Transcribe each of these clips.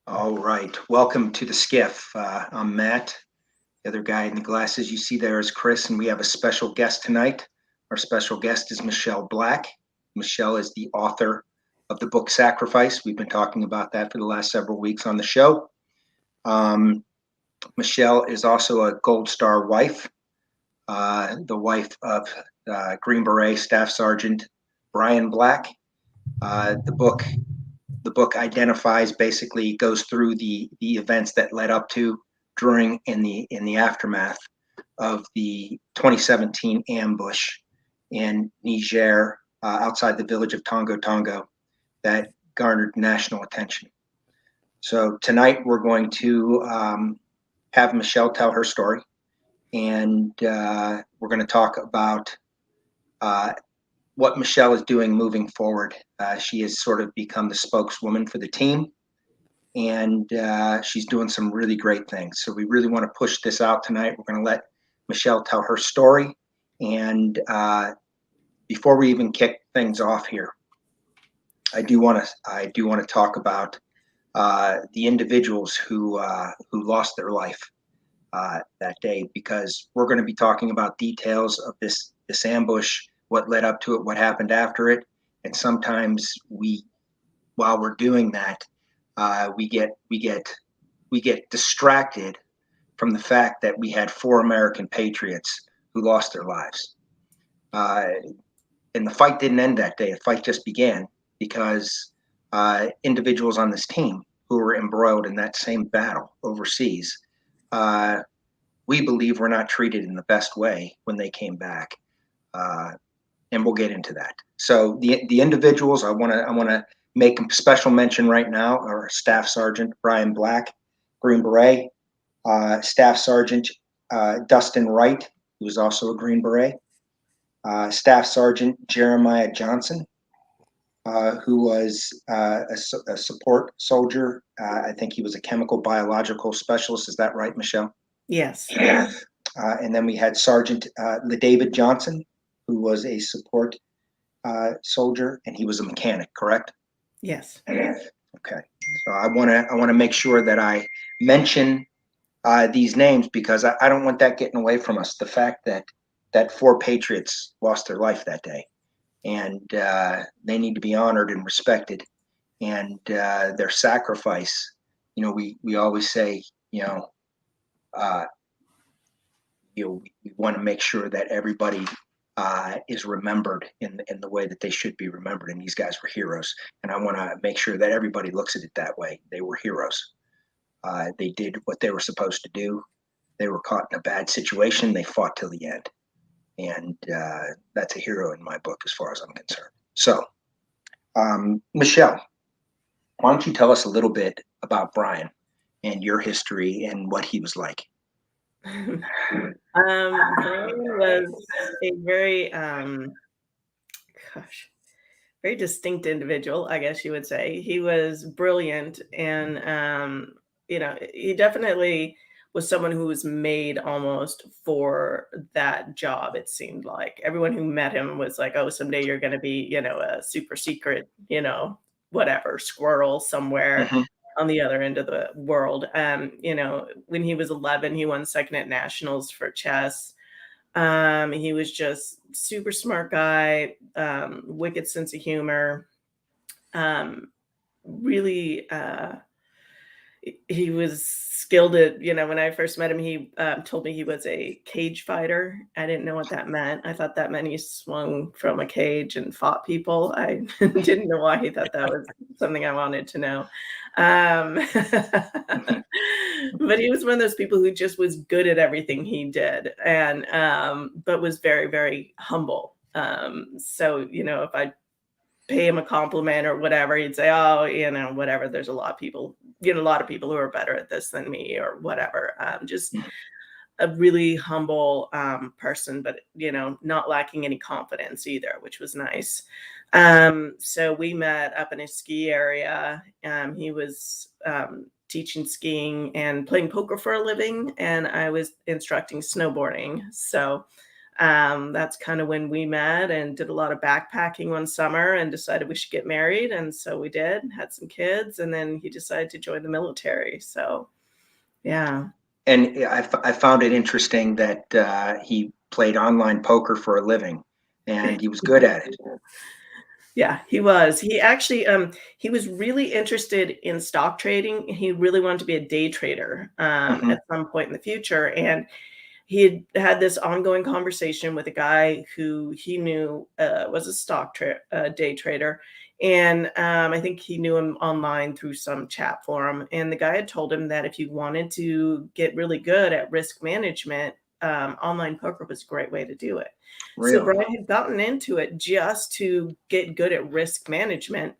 All right. Welcome to the SCIF. I'm Matt. The other guy in the glasses you see there is Chris, and we have a special guest tonight. Our special guest is Michelle Black. Michelle is the author of the book Sacrifice. We've been talking about that for the last several weeks on the show. Michelle is also a Gold Star wife, the wife of Green Beret Staff Sergeant Brian Black. The book identifies, basically goes through the events that led up to, during, in the aftermath of the 2017 ambush in Niger, outside the village of Tongo Tongo, that garnered national attention. So tonight we're going to have Michelle tell her story, and we're going to talk about what Michelle is doing moving forward. She has sort of become the spokeswoman for the team, and she's doing some really great things. So we really want to push this out tonight. We're going to let Michelle tell her story. And before we even kick things off here, I do want to talk about the individuals who lost their life that day, because we're going to be talking about details of this ambush, what led up to it, what happened after it, and sometimes while we're doing that, we get distracted from the fact that we had 4 American patriots who lost their lives. And the fight didn't end that day. The fight just began because individuals on this team who were embroiled in that same battle overseas, we believe were not treated in the best way when they came back. And we'll get into that. So the individuals I want to make a special mention right now are Staff Sergeant Brian Black, Green Beret, Staff Sergeant Dustin Wright, who was also a Green Beret, Staff Sergeant Jeremiah Johnson, who was a support soldier. I think he was a chemical biological specialist. Is that right, Michelle? Yes. And then we had Sergeant LaDavid Johnson, who was a support soldier, and he was a mechanic, correct? Yes. Okay. So I want to make sure that I mention these names, because I don't want that getting away from us. The fact that 4 patriots lost their life that day, and they need to be honored and respected, and their sacrifice. We always say, we want to make sure that everybody is remembered in the way that they should be remembered. And these guys were heroes. And I want to make sure that everybody looks at it that way. They were heroes. They did what they were supposed to do. They were caught in a bad situation. They fought till the end. And that's a hero in my book, as far as I'm concerned. So, Michelle, why don't you tell us a little bit about Brian and your history and what he was like? Brian was a very, very distinct individual, I guess you would say. He was brilliant, and he definitely was someone who was made almost for that job. It seemed like everyone who met him was like, "Oh, someday you're going to be, a super secret, whatever squirrel somewhere." Mm-hmm. On the other end of the world. When he was 11, he won second at nationals for chess. He was just super smart guy, wicked sense of humor. Really, he was skilled at, when I first met him, he told me he was a cage fighter. I didn't know what that meant. I thought that meant he swung from a cage and fought people. I didn't know why he thought that was something I wanted to know. But he was one of those people who just was good at everything he did, and but was very, very humble. So, if I pay him a compliment or whatever, he'd say, "Oh, whatever. There's a lot of people who are better at this than me," or whatever. Just a really humble person, but not lacking any confidence either, which was nice. So we met up in a ski area. He was teaching skiing and playing poker for a living, and I was instructing snowboarding. So That's kind of when we met and did a lot of backpacking one summer and decided we should get married. And so we did, had some kids, and then he decided to join the military. So, yeah. And I found it interesting that he played online poker for a living, and he was good at it. Yeah, he was. He actually, he was really interested in stock trading. He really wanted to be a day trader Hmm. at some point in the future. And he had this ongoing conversation with a guy who he knew was a day trader. And I think he knew him online through some chat forum. And the guy had told him that if you wanted to get really good at risk management, online poker was a great way to do it. So Really? Brian had gotten into it just to get good at risk management,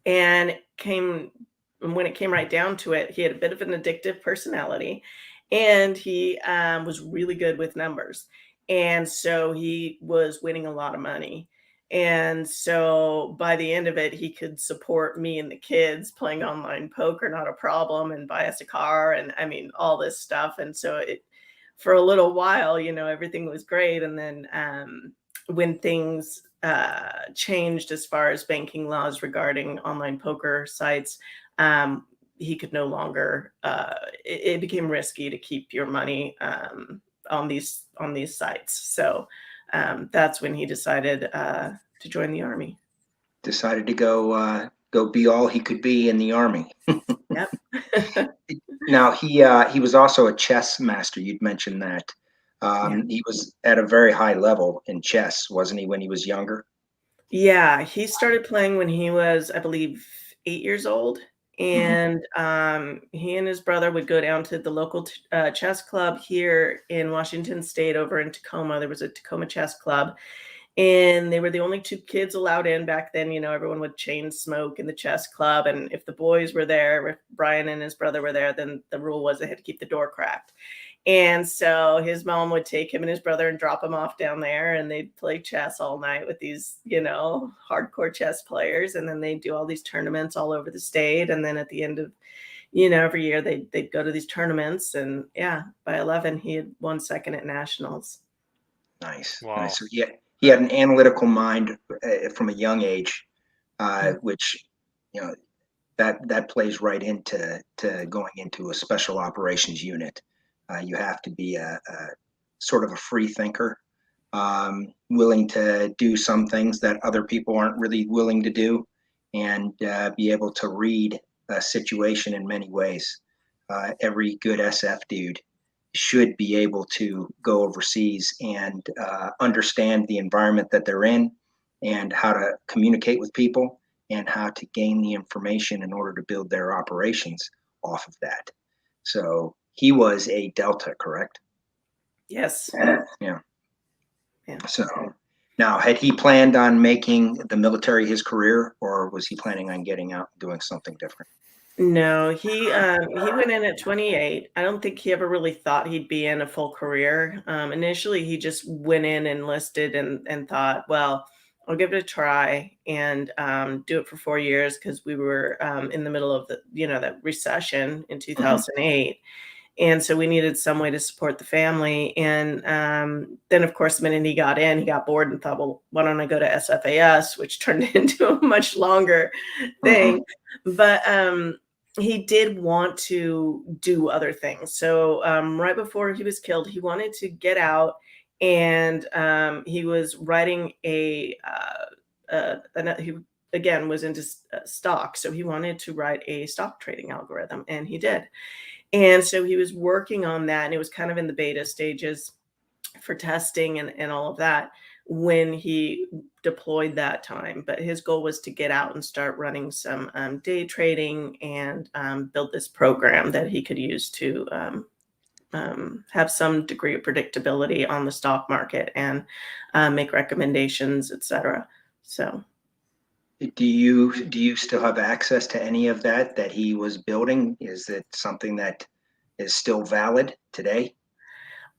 and when it came right down to it, he had a bit of an addictive personality, and he was really good with numbers. And so he was winning a lot of money. And so by the end of it, he could support me and the kids playing online poker, not a problem, and buy us a car. And I mean, all this stuff. And so for a little while, everything was great. And then when things changed as far as banking laws regarding online poker sites, um, he could no longer. It became risky to keep your money on these sites. So that's when he decided to join the army. Decided to go be all he could be in the army. Yep. Now he was also a chess master. You'd mentioned that. Yeah. He was at a very high level in chess, wasn't he, when he was younger? Yeah, he started playing when he was, I believe, 8 years old, Hmm. and, he and his brother would go down to the local chess club here in Washington State over in Tacoma. There was a Tacoma Chess Club, and they were the only 2 kids allowed in back then. Everyone would chain smoke in the chess club, and if the boys were there, if Brian and his brother were there, then the rule was they had to keep the door cracked. And so his mom would take him and his brother and drop him off down there, and they'd play chess all night with these, hardcore chess players. And then they'd do all these tournaments all over the state. And then at the end of, every year they'd go to these tournaments. And yeah, by 11, he had won second at nationals. Nice, nice. Wow. So he had an analytical mind from a young age, Yeah. which you know that plays right into going into a special operations unit. You have to be a sort of a free thinker, willing to do some things that other people aren't really willing to do, and be able to read a situation in many ways. Every good SF dude should be able to go overseas and understand the environment that they're in and how to communicate with people and how to gain the information in order to build their operations off of that. So he was a Delta, correct? Yes. Yeah. Yeah. So now, had he planned on making the military his career, or was he planning on getting out and doing something different? No, he went in at 28. I don't think he ever really thought he'd be in a full career. Initially, he just went in, enlisted, and thought, well, I'll give it a try and do it for 4 years because we were in the middle of that recession in Mm-hmm. 2008. And so we needed some way to support the family. And then, of course, the minute he got in, he got bored and thought, well, why don't I go to SFAS, which turned into a much longer Mm-hmm. thing. But he did want to do other things. So right before he was killed, he wanted to get out, and he was writing he again was into stock. So he wanted to write a stock trading algorithm, and he did. And so he was working on that, and it was kind of in the beta stages for testing and all of that when he deployed that time. But his goal was to get out and start running some day trading and build this program that he could use to have some degree of predictability on the stock market and make recommendations, etc. So. Do you still have access to any of that he was building? Is it something that is still valid today?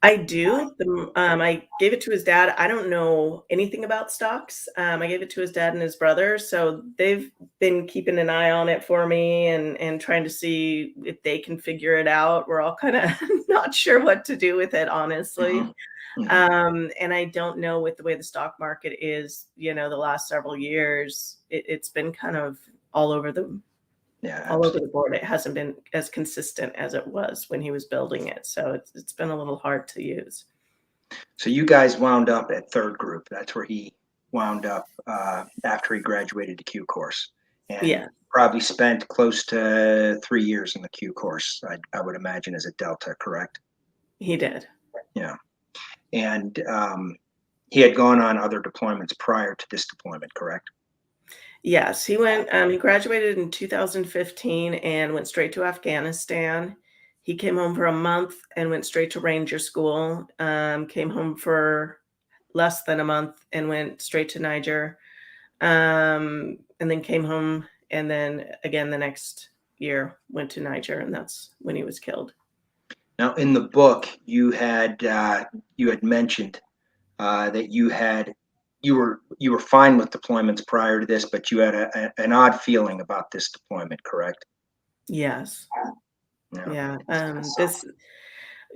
I do. I gave it to his dad. I don't know anything about stocks. I gave it to his dad and his brother, so they've been keeping an eye on it for me and trying to see if they can figure it out. We're all kind of not sure what to do with it, honestly. Mhm. Mhm. And I don't know, with the way the stock market is, the last several years, it's been kind of all over the Yeah, all over absolutely. the board. It hasn't been as consistent as it was when he was building it. So it's been a little hard to use. So you guys wound up at third group. That's where he wound up after he graduated the Q course, and Yeah, probably spent close to 3 years in the Q course. I would imagine as a Delta, correct? he did. Yeah, and he had gone on other deployments prior to this deployment, correct? Yes, he graduated in 2015 and went straight to Afghanistan. He came home for a month and went straight to Ranger School. Came home for less than a month and went straight to Niger. And then came home, and then again the next year went to Niger, and that's when he was killed. Now, in the book, you had mentioned that you were fine with deployments prior to this, but you had an odd feeling about this deployment, correct? Yes. Yeah. Yeah.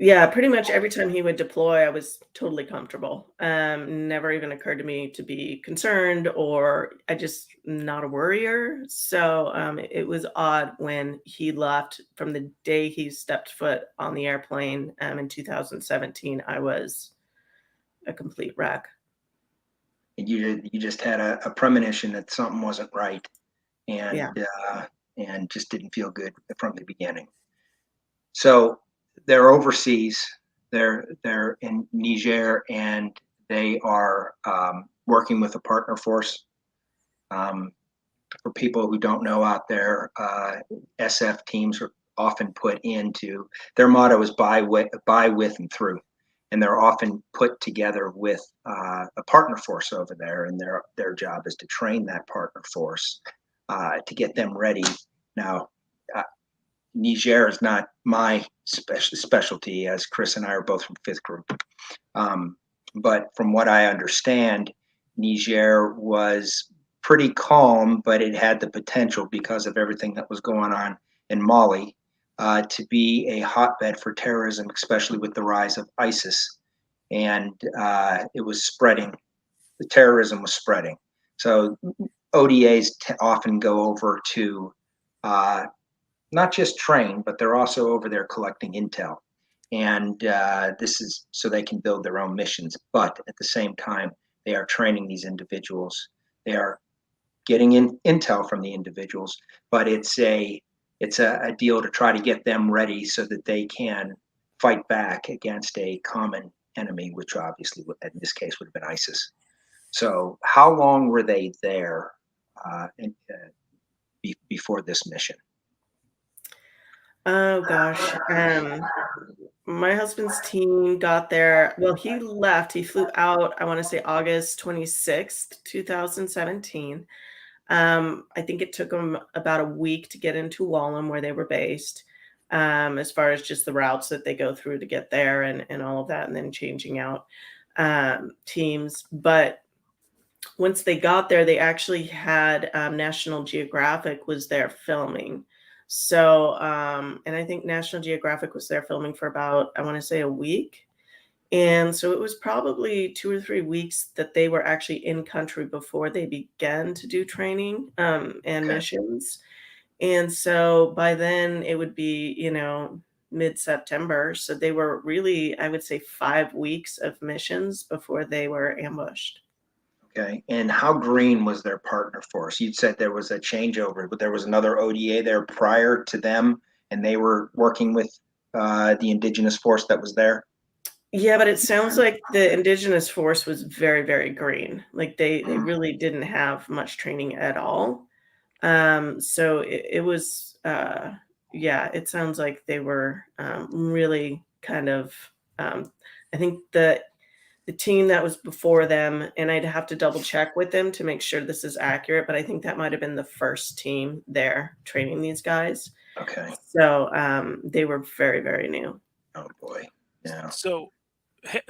Yeah, pretty much every time he would deploy, I was totally comfortable. Never even occurred to me to be concerned, or I just not a worrier. So it was odd when he left. From the day he stepped foot on the airplane in 2017, I was a complete wreck. And you just had a premonition that something wasn't right, Yeah. and just didn't feel good from the beginning. So they're overseas. They're in Niger, and they are working with a partner force. Um, for people who don't know out there, SF teams are often put into their motto is by with and through, and they're often put together with a partner force over there, and their job is to train that partner force to get them ready. Now, uh, Niger is not my specialty, as Chris and I are both from fifth group. Um, but from what I understand, Niger was pretty calm, but it had the potential, because of everything that was going on in Mali, to be a hotbed for terrorism, especially with the rise of ISIS. And it was spreading, the terrorism was spreading. So ODAs often go over to uh, not just train, but they're also over there collecting intel. And this is so they can build their own missions. But at the same time, they are training these individuals. They are getting in intel from the individuals, but it's a deal to try to get them ready so that they can fight back against a common enemy, which obviously in this case would have been ISIS. So, how long were they there before this mission? Oh gosh. My husband's team got there. Well, he left. He flew out, I want to say August 26th, 2017. I think it took them about a week to get into Wallam, where they were based, as far as just the routes that they go through to get there, and all of that, and then changing out teams. But once they got there, they actually had National Geographic was there filming. So, and I think National Geographic was there filming for about, I want to say, a week. And so it was probably 2 or 3 weeks that they were actually in country before they began to do training and Okay. missions. And so by then it would be, mid September. So they were really, I would say, 5 weeks of missions before they were ambushed. Okay. And how green was their partner force? You'd said there was a changeover, but there was another ODA there prior to them, and they were working with the indigenous force that was there. Yeah, but it sounds like the indigenous force was very, very green. Like they Mhm. really didn't have much training at all. So it was, yeah, it sounds like they were really kind of, um, I think the team that was before them, and I'd have to double check with them to make sure this is accurate, but I think that might have been the first team there training these guys. Okay. So they were very, very new. Oh boy. Yeah. So,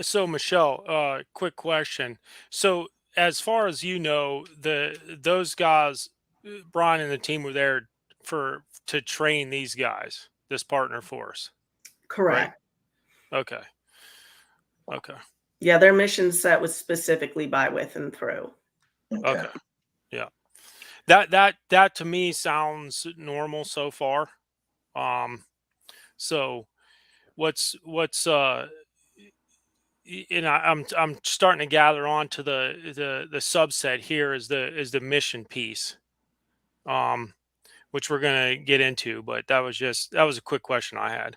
so Michelle, quick question. So, as far as you know, those guys, Brian and the team were there for to train these guys, this partner force, right? Correct. Okay, okay. Yeah, their mission set was specifically by, with, and through. Okay. Okay. Yeah. That to me sounds normal so far. Um, so what's and I'm starting to gather on to the subset here is the mission piece, um, which we're gonna get into. But that was a quick question I had.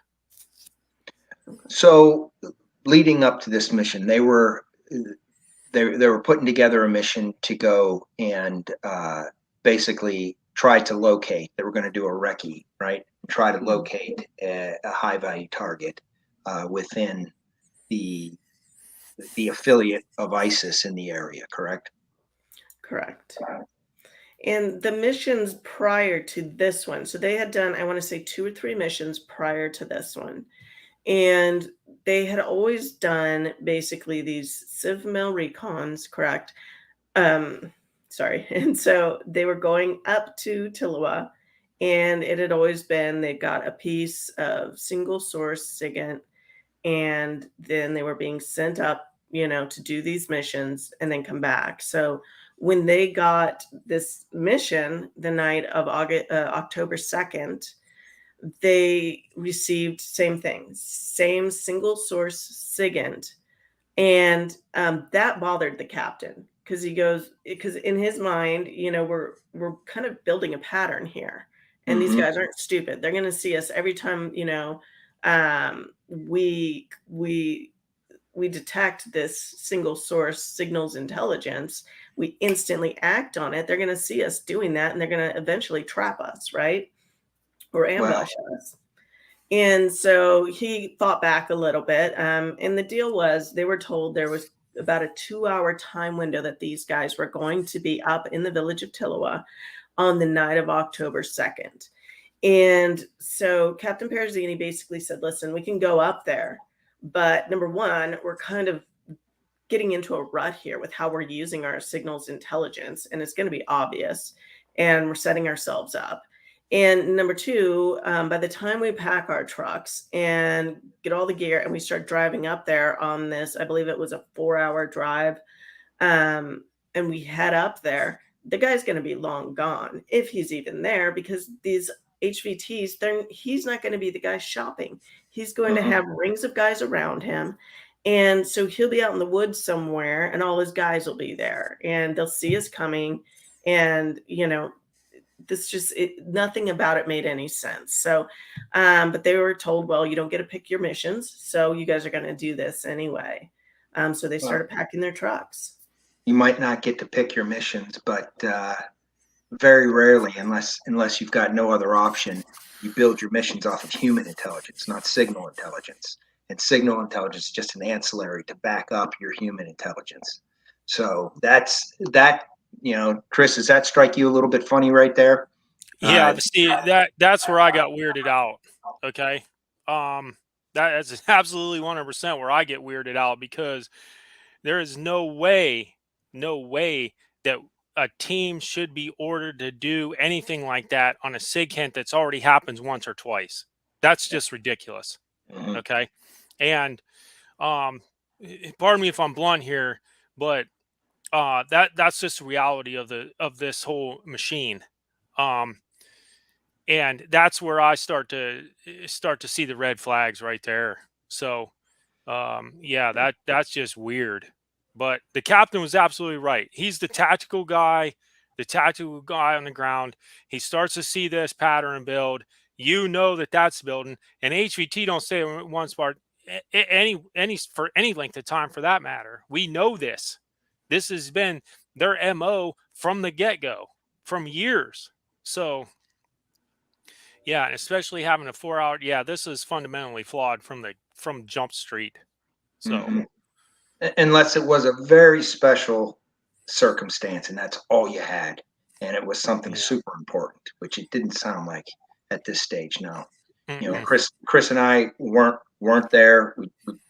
So leading up to this mission, they were putting together a mission to go and basically try to locate. They were going to do a recce, right? Try to locate a high value target within the affiliate of ISIS in the area. Correct? Correct. And the missions prior to this one, so they had done, I want to say 2 or 3 missions prior to this one. And they had always done basically these civ mil recons, correct? Um, sorry. And so they were going up to Tillua, and it had always been they got a piece of single source SIGINT, and then they were being sent up, to do these missions and then come back. So when they got this mission the night of October 2nd, they received same things, same single source SIGINT, and that bothered the captain because because in his mind, we're kind of building a pattern here, and these Mm-hmm. guys aren't stupid. They're going to see us every time, we detect this single source signals intelligence. We instantly act on it. They're going to see us doing that, and they're going to eventually trap us, right, or Well, ambush us. And so he thought back a little bit. And the deal was they were told there was about a 2-hour time window that these guys were going to be up in the village of Tillua on the night of October 2nd. And so Captain Perazini basically said, listen, we can go up there. But number one, we're kind of getting into a rut here with how we're using our signals intelligence, and it's going to be obvious. And we're setting ourselves up. And number two, by the time we pack our trucks and get all the gear and we start driving up there on this, I believe it was a 4-hour drive, and we head up there, the guy's going to be long gone if he's even there, because these HVTs, he's not going to be the guy shopping. He's going to have rings of guys around him. And so he'll be out in the woods somewhere, and all his guys will be there, and they'll see us coming. And, nothing about it made any sense. So, but they were told, well, you don't get to pick your missions, so you guys are going to do this anyway. So they started packing their trucks. you might not get to pick your missions, but very rarely, unless you've got no other option, you build your missions off of human intelligence, not signal intelligence. And signal intelligence is just an ancillary to back up your human intelligence. So that's that. Chris, does that strike you a little bit funny right there? Yeah, see that's where I got weirded out. Okay, that's absolutely 100% where I get weirded out, because there is no way that a team should be ordered to do anything like that on a SIG hint that's already happens once or twice. That's just ridiculous. Mhm. Okay, and pardon me if I'm blunt here, but that's just the reality of this whole machine. Um, and that's where I start to see the red flags right there. So yeah, that's just weird. But the captain was absolutely right. He's the tactical guy on the ground. He starts to see this pattern build. That's building. And HVT don't say it one part any for any length of time for that matter. We know this. This has been their MO from the get-go, from years. So yeah, and especially having a 4-hour, yeah, this is fundamentally flawed from Jump Street. So Mhm. Unless it was a very special circumstance and that's all you had, and it was something yeah. super important, which it didn't sound like at this stage. No, Mm-mm. Chris and I weren't there.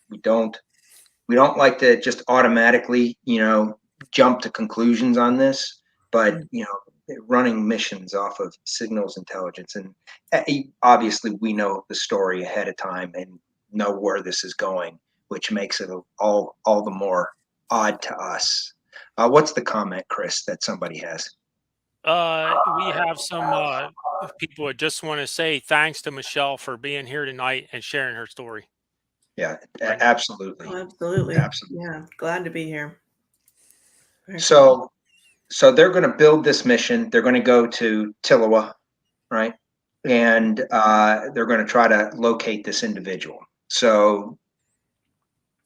We don't like to just automatically jump to conclusions on this, but running missions off of signals intelligence, and obviously we know the story ahead of time and know where this is going. which makes it all the more odd to us. What's the comment, Chris, that somebody has? We have some people that just want to say thanks to Michelle for being here tonight and sharing her story. Yeah, Right. absolutely. Oh, absolutely. Absolutely. Yeah. Glad to be here. Very So they're going to build this mission. They're going to go to Tillowa, right? And they're going to try to locate this individual. So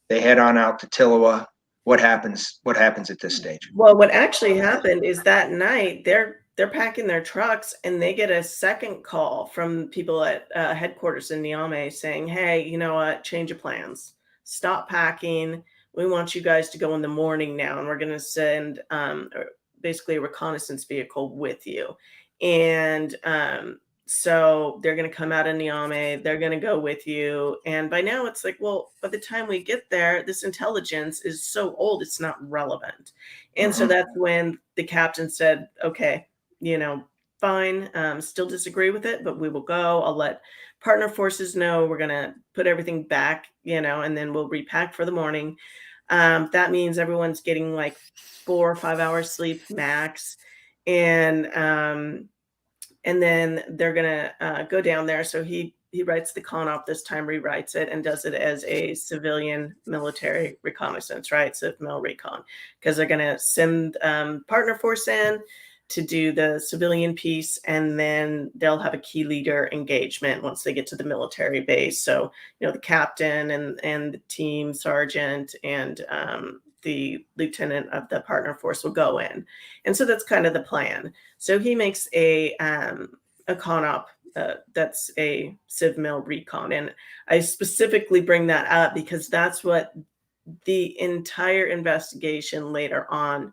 they head on out to Tillowa. What happens at this stage? Well, what actually happened is that night they're packing their trucks and they get a second call from people at headquarters in Niamey saying, "Hey, you know what? Change of plans. Stop packing. We want you guys to go in the morning now, and we're going to send basically a reconnaissance vehicle with you." And so they're going to come out of Niamey. They're going to go with you. And by now it's like, well, by the time we get there, this intelligence is so old, it's not relevant. And so that's when the captain said, okay, fine, still disagree with it, but we will go. I'll let partner forces know we're going to put everything back, and then we'll repack for the morning. That means everyone's getting like 4 or 5 hours sleep max. And then they're going to go down there. So he writes the con op this time, rewrites it, and does it as a civilian military reconnaissance, right? CivMil recon, because they're going to send partner force in to do the civilian piece, and then they'll have a key leader engagement once they get to the military base. So, the captain and the team sergeant and the lieutenant of the partner force will go in. And so that's kind of the plan. So he makes a con op that's a CivMil recon. And I specifically bring that up because that's what the entire investigation later on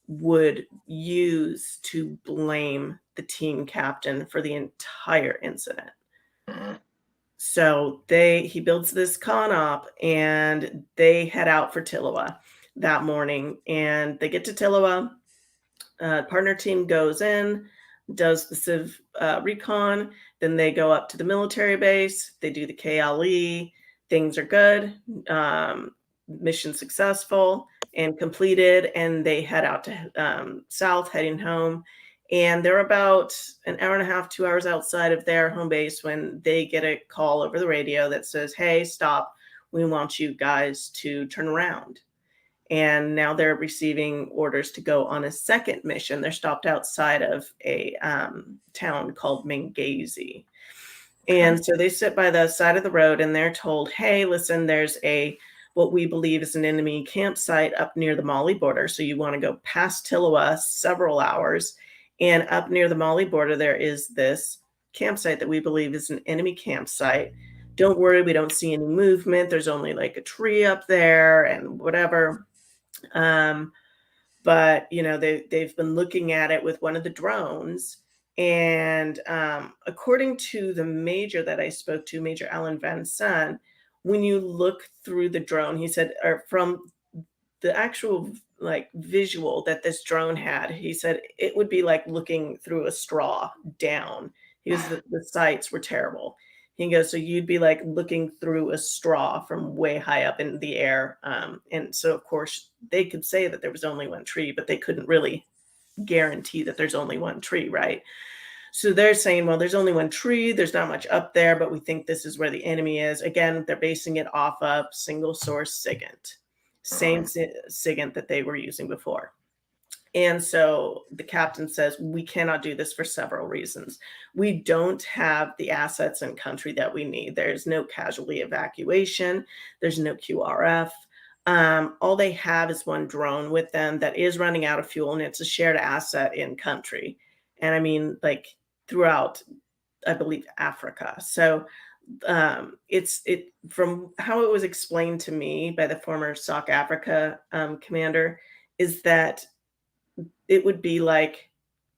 would use to blame the team captain for the entire incident. So he builds this con op and they head out for Tillowa that morning, and they get to Tillowa. Partner team goes in, does the civ recon, then they go up to the military base, they do the KLE, things are good, mission successful and completed, and they head out to south, heading home. And they're about an hour and a half, 2 hours outside of their home base when they get a call over the radio that says, "Hey, stop. We want you guys to turn around." And now they're receiving orders to go on a second mission. They're stopped outside of a town called Mengazi. And so they sit by the side of the road and they're told, "Hey, listen, there's what we believe is an enemy campsite up near the Mali border. So you want to go past Tillowa several hours. And up near the Mali border, there is this campsite that we believe is an enemy campsite. Don't worry, we don't see any movement. There's only like a tree up there and whatever." But they've been looking at it with one of the drones, and according to the major that I spoke to, Major Alan Van Son, when you look through the drone, he said, or from the actual like visual that this drone had, he said it would be like looking through a straw down. Because the sights were terrible. He goes, so you'd be like looking through a straw from way high up in the air. And so, of course, they could say that there was only one tree, but they couldn't really guarantee that there's only one tree, right? So they're saying, well, there's only one tree. There's not much up there, but we think this is where the enemy is. Again, they're basing it off of single source SIGINT, same SIGINT that they were using before. And so the captain says, we cannot do this for several reasons. We don't have the assets in country that we need. There's no casualty evacuation. There's no QRF. All they have is one drone with them that is running out of fuel, and it's a shared asset in country. And I mean, like throughout, I believe, Africa. So it's from how it was explained to me by the former SOC Africa commander, is that it would be like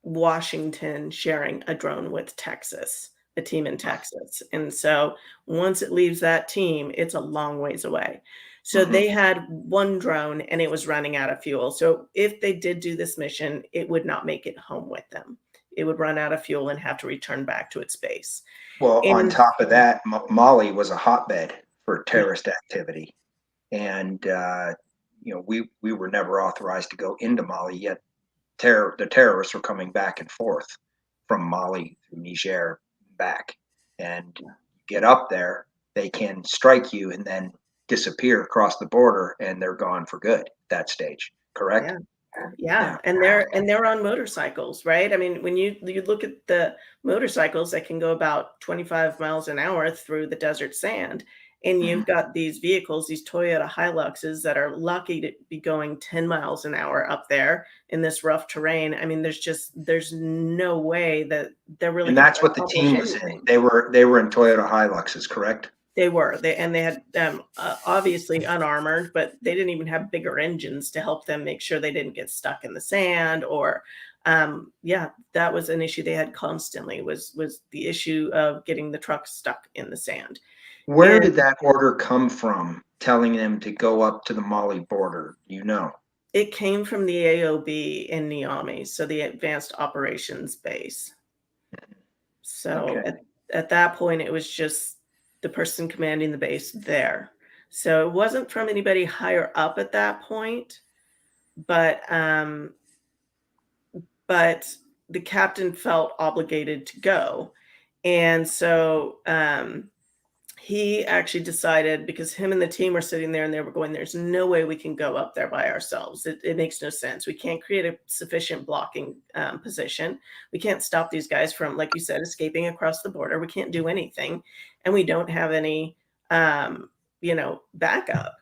Washington sharing a drone with Texas, a team in Texas. And so once it leaves that team, it's a long ways away. So they had one drone and it was running out of fuel. So if they did do this mission, it would not make it home with them. It would run out of fuel and have to return back to its base. Well, on top of that, Mali was a hotbed for terrorist activity. and we were never authorized to go into Mali, yet the terrorists were coming back and forth from Mali through Niger back, and get up there, they can strike you and then disappear across the border, and they're gone for good at that stage. Correct? Yeah. Yeah, and they're on motorcycles, right? I mean, when you look at the motorcycles that can go about 25 miles an hour through the desert sand, and you've got these vehicles, these Toyota Hiluxes that are lucky to be going 10 miles an hour up there in this rough terrain. I mean, there's no way that they're really And gonna that's what the accomplish team was in. anything. They were in Toyota Hiluxes, correct? They were. They had obviously unarmored, but they didn't even have bigger engines to help them make sure they didn't get stuck in the sand. Or, yeah, that was an issue they had constantly. Was the issue of getting the truck stuck in the sand. Where And did that order come from, telling them to go up to the Mali border? it came from the AOB in Niamey, so the Advanced Operations Base. So Okay. at that point, it was just the person commanding the base there. So it wasn't from anybody higher up at that point, but the captain felt obligated to go. And so he actually decided, because him and the team were sitting there and they were going, there's no way we can go up there by ourselves. It makes no sense. We can't create a sufficient blocking position. We can't stop these guys from, like you said, escaping across the border. We can't do anything. And we don't have any, backup.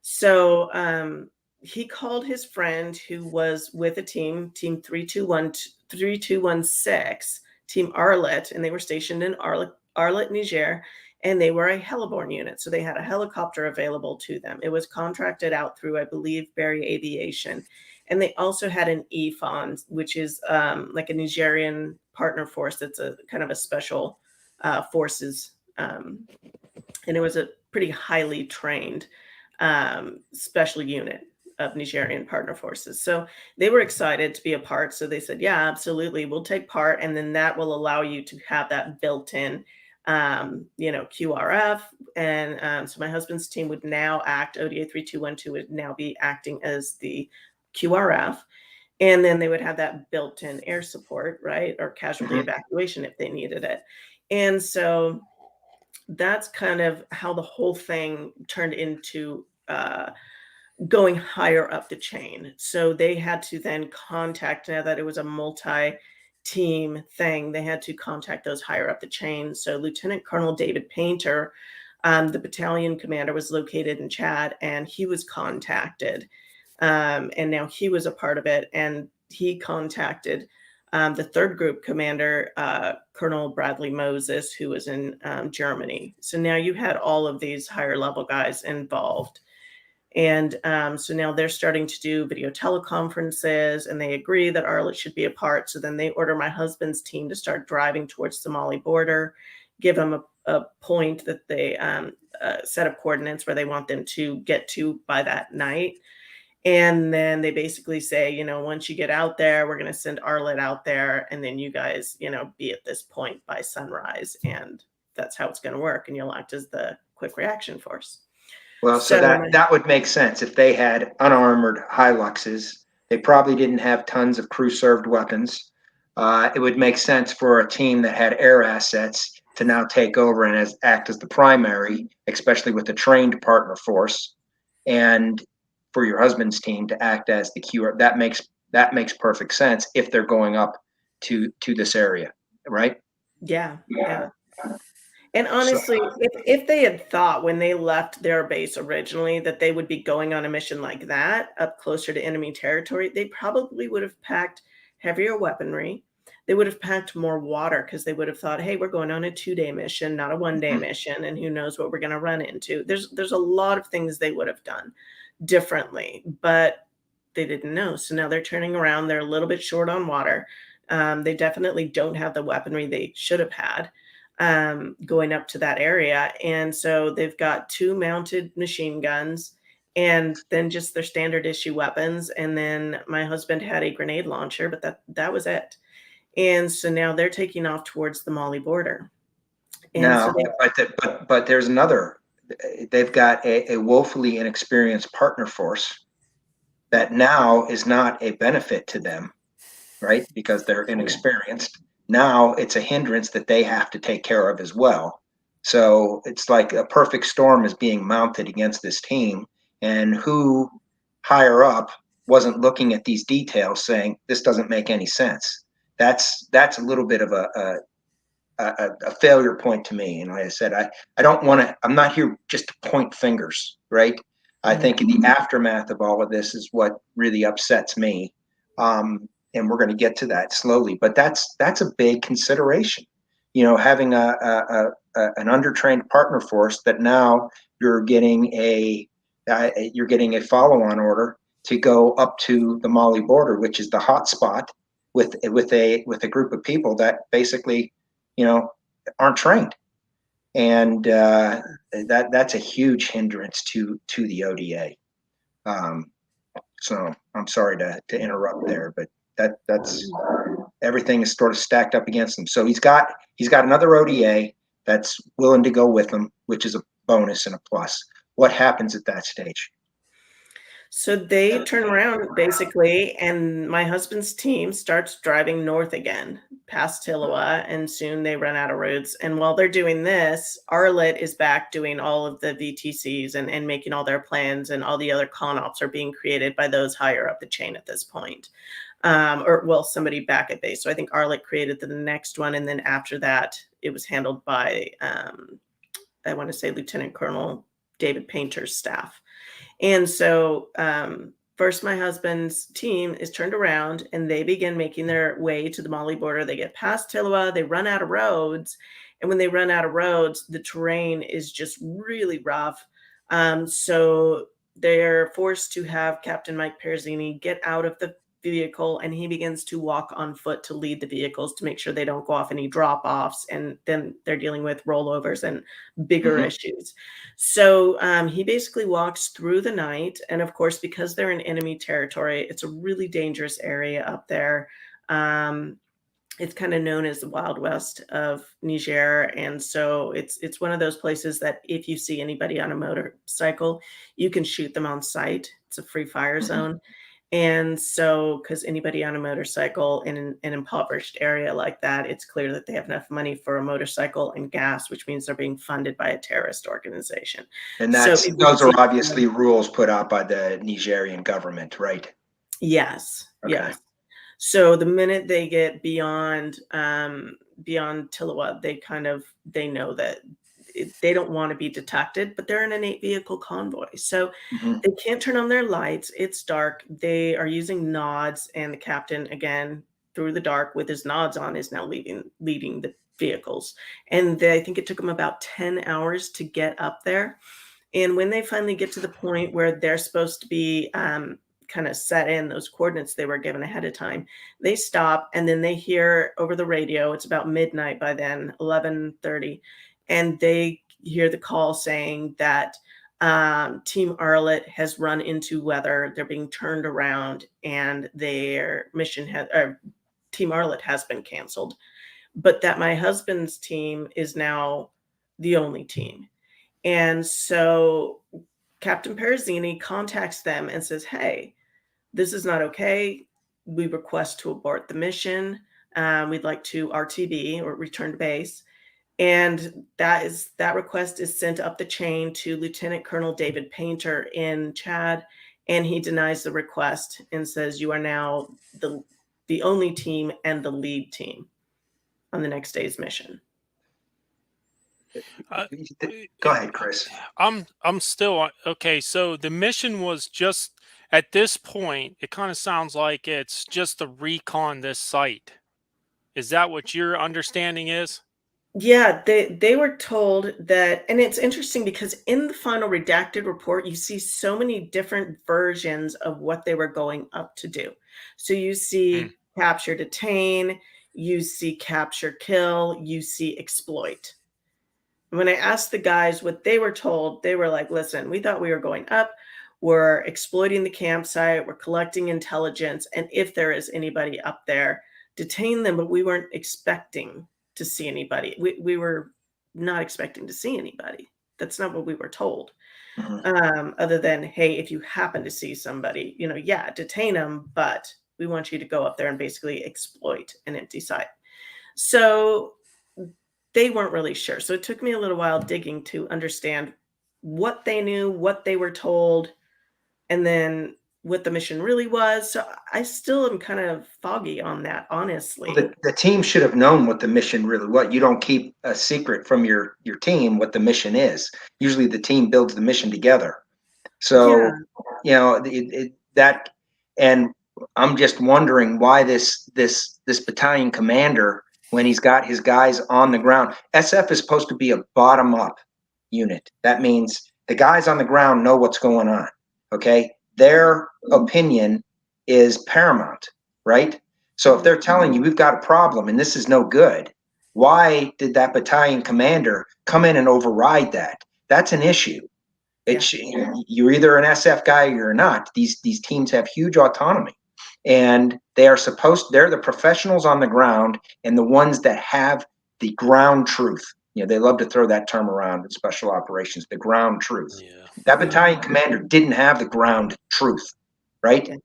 So he called his friend who was with a team 3216, Team Arlet, and they were stationed in Arlet, Niger, and they were a heliborne unit. So they had a helicopter available to them. It was contracted out through, I believe, Berry Aviation. And they also had an EFON, which is like a Nigerian partner force that's a kind of a special forces. And it was a pretty highly trained special unit of Nigerian partner forces. So they were excited to be a part. So they said, yeah, absolutely, we'll take part. And then that will allow you to have that built in, QRF. And so my husband's team would now act, ODA 3212 would now be acting as the QRF. And then they would have that built-in air support, right? Or casualty evacuation if they needed it. And so that's kind of how the whole thing turned into going higher up the chain. So they had to then contact, now that it was a multi-team thing, they had to contact those higher up the chain. So Lieutenant Colonel David Painter, the battalion commander, was located in Chad, and he was contacted. And now he was a part of it, and he contacted the third group commander, Colonel Bradley Moses, who was in Germany. So now you had all of these higher level guys involved. And so now they're starting to do video teleconferences, and they agree that Arlet should be a part. So then they order my husband's team to start driving towards the Mali border, give them a point that they set of coordinates where they want them to get to by that night. And then they basically say, once you get out there, we're going to send Arlet out there, and then you guys, be at this point by sunrise. And that's how it's going to work. And you'll act as the quick reaction force. Well, so that would make sense. If they had unarmored Hiluxes, they probably didn't have tons of crew-served weapons. It would make sense for a team that had air assets to now take over and act as the primary, especially with a trained partner force, and for your husband's team to act as the Q. That makes perfect sense if they're going up to this area, right? Yeah. And honestly, if they had thought when they left their base originally that they would be going on a mission like that up closer to enemy territory, they probably would have packed heavier weaponry. They would have packed more water, because they would have thought, hey, we're going on a 2-day mission, not a 1-day mission, and who knows what we're going to run into. There's a lot of things they would have done differently, but they didn't know. So now they're turning around. They're a little bit short on water. They definitely don't have the weaponry they should have had going up to that area. And so they've got 2 mounted machine guns, and then just their standard issue weapons. And then my husband had a grenade launcher, but that was it. And so now they're taking off towards the Mali border. And No, but there's another they've got a woefully inexperienced partner force that now is not a benefit to them, right? Because they're inexperienced. Now it's a hindrance that they have to take care of as well. So it's like a perfect storm is being mounted against this team, and who higher up wasn't looking at these details saying this doesn't make any sense. That's a little bit of a failure point to me. And like I said, I don't want to, I'm not here just to point fingers, right? I think in the aftermath of all of this is what really upsets me. And we're going to get to that slowly, but that's a big consideration. You know, having an undertrained partner force that now you're getting a follow-on order to go up to the Mali border, which is the hot spot, with a group of people that basically, you know, aren't trained, and that's a huge hindrance to the ODA. So I'm sorry to interrupt there, but that's everything is sort of stacked up against him. So he's got another ODA that's willing to go with him, which is a bonus and a plus. What happens at that stage? So they turn around basically, and my husband's team starts driving north again past Tillowa, and soon they run out of roads. And while they're doing this, Arlett is back doing all of the VTCs and making all their plans, and all the other con ops are being created by those higher up the chain at this point. Somebody back at base. So I think Arlett created the next one, and then after that, it was handled by, I want to say, Lieutenant Colonel David Painter's staff. And so first, my husband's team is turned around and they begin making their way to the Mali border. They get past Tillowa, they run out of roads. And when they run out of roads, the terrain is just really rough. So they're forced to have Captain Mike Perzini get out of the vehicle, and he begins to walk on foot to lead the vehicles to make sure they don't go off any drop-offs, and then they're dealing with rollovers and bigger issues. So he basically walks through the night, and of course, because they're in enemy territory, it's a really dangerous area up there. It's kind of known as the Wild West of Niger, and so it's one of those places that if you see anybody on a motorcycle, you can shoot them on sight. It's a free fire zone. And so, because anybody on a motorcycle in an impoverished area like that, it's clear that they have enough money for a motorcycle and gas, which means they're being funded by a terrorist organization. And those are obviously rules put out by the Nigerian government, right? Yes. Okay. Yes. So the minute they get beyond Tillowa, they know that they don't want to be detected, but they're in an 8-vehicle convoy. So they can't turn on their lights. It's dark. They are using nods, and the captain, again, through the dark with his nods on, is now leading the vehicles. And I think it took them about 10 hours to get up there. And when they finally get to the point where they're supposed to be kind of set in those coordinates they were given ahead of time, they stop, and then they hear over the radio, it's about midnight by then, 11:30, and they hear the call saying that Team Arlett has run into weather. They're being turned around, and their mission Team Arlett has been canceled, but that my husband's team is now the only team. And so Captain Perazini contacts them and says, "Hey, this is not okay. We request to abort the mission. We'd like to RTB, or return to base." And that request is sent up the chain to Lieutenant Colonel David Painter in Chad, and he denies the request and says, "You are now the only team and the lead team on the next day's mission." Go ahead, Chris. I'm still okay. So the mission was just, at this point, it kind of sounds like it's just to recon this site. Is that what your understanding is? Yeah, they were told that, and it's interesting because in the final redacted report, you see so many different versions of what they were going up to do. So you see capture, detain, you see capture, kill, you see exploit. When I asked the guys what they were told, they were like, "Listen, we thought we were going up. We're exploiting the campsite. We're collecting intelligence. And if there is anybody up there, detain them. But we weren't expecting to see anybody. We were not expecting to see anybody." that's not what we were told. Mhm. Other than, hey, if you happen to see somebody, yeah, detain them, but we want you to go up there and basically exploit an empty site. So they weren't really sure. So it took me a little while digging to understand what they knew, what they were told, and then what the mission really was. So I still am kind of foggy on that, Well, honestly. the team should have known what the mission really was. You don't keep a secret from your team what the mission is. Usually the team builds the mission together. Yeah, So, that, and I'm just wondering why this battalion commander, when he's got his guys on the ground, SF is supposed to be a bottom up unit. That means the guys on the ground know what's going on. Okay, their opinion is paramount, right? So if mhm, they're telling you we've got a problem and this is no good, why did that battalion commander come in and override that? That's an issue. yeah, It's you're either an SF guy or you're not. These teams have huge autonomy, and they're the professionals on the ground and the ones that have the ground truth. They love to throw that term around in special operations, the ground truth. Yeah. That mhm, battalion commander didn't have the ground truth, right? yeah,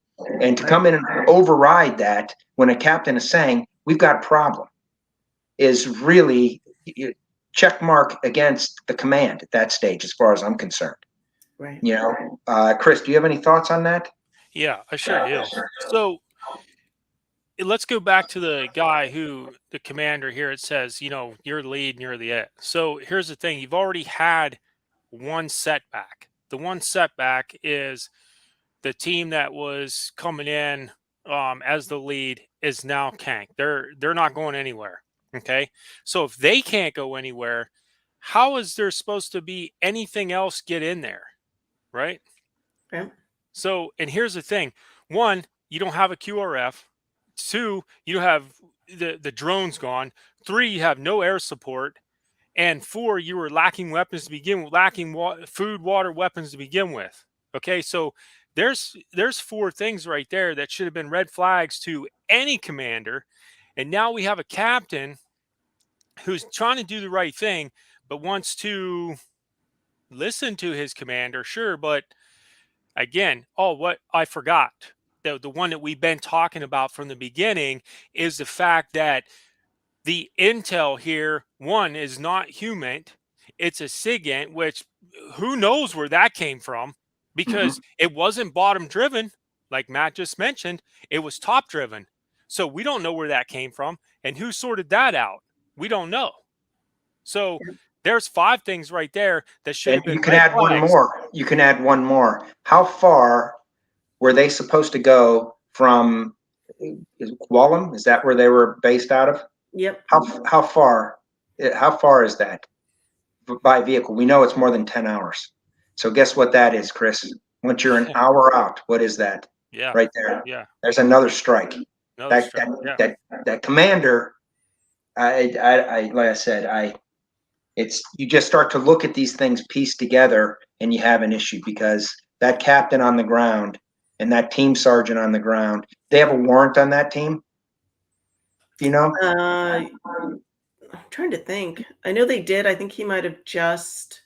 And to right, come in and override that when a captain is saying we've got a problem is really check mark against the command at that stage, as far as I'm concerned. right. Chris, do you have any thoughts on that? Yeah, I sure do. So let's go back to the guy who the commander here. It says, you're the lead and you're the it. So here's the thing: you've already had one setback. The one setback is the team that was coming in as the lead is now canked. They're not going anywhere. Okay, so if they can't go anywhere, how is there supposed to be anything else get in there, right? Yeah, So, and here's the thing: one, you don't have a QRF. Two, you have the drones gone. Three, you have no air support. And four, you were lacking weapons to begin with, lacking food, water, weapons to begin with. Okay, so there's four things right there that should have been red flags to any commander. And now we have a captain who's trying to do the right thing, but wants to listen to his commander, sure, but again, oh, what I forgot. The one that we've been talking about from the beginning is the fact that the intel here, one, is not human. It's a SIGINT, which who knows where that came from, Mm-hmm. because it wasn't bottom driven, like Matt just mentioned. It was top driven. So we don't know where that came from. And who sorted that out? We don't know. So yeah. there's five things right there that should And have you been can red add one flags. more. You can add one more. How far were they supposed to go from Wallum? Is that where they were based out of? Yep. How far? How far is that by vehicle? We know it's more than 10 hours. So guess what that is, Chris? Once you're an hour out, what is that? Yeah. Right there. Yeah. There's another strike. Another That strike. that Yeah. that commander. I like I said, it's you just start to look at these things pieced together and you have an issue because that captain on the ground and that team sergeant on the ground, they have a warrant on that team, you know? I'm trying to think. I know they did. I think he might have just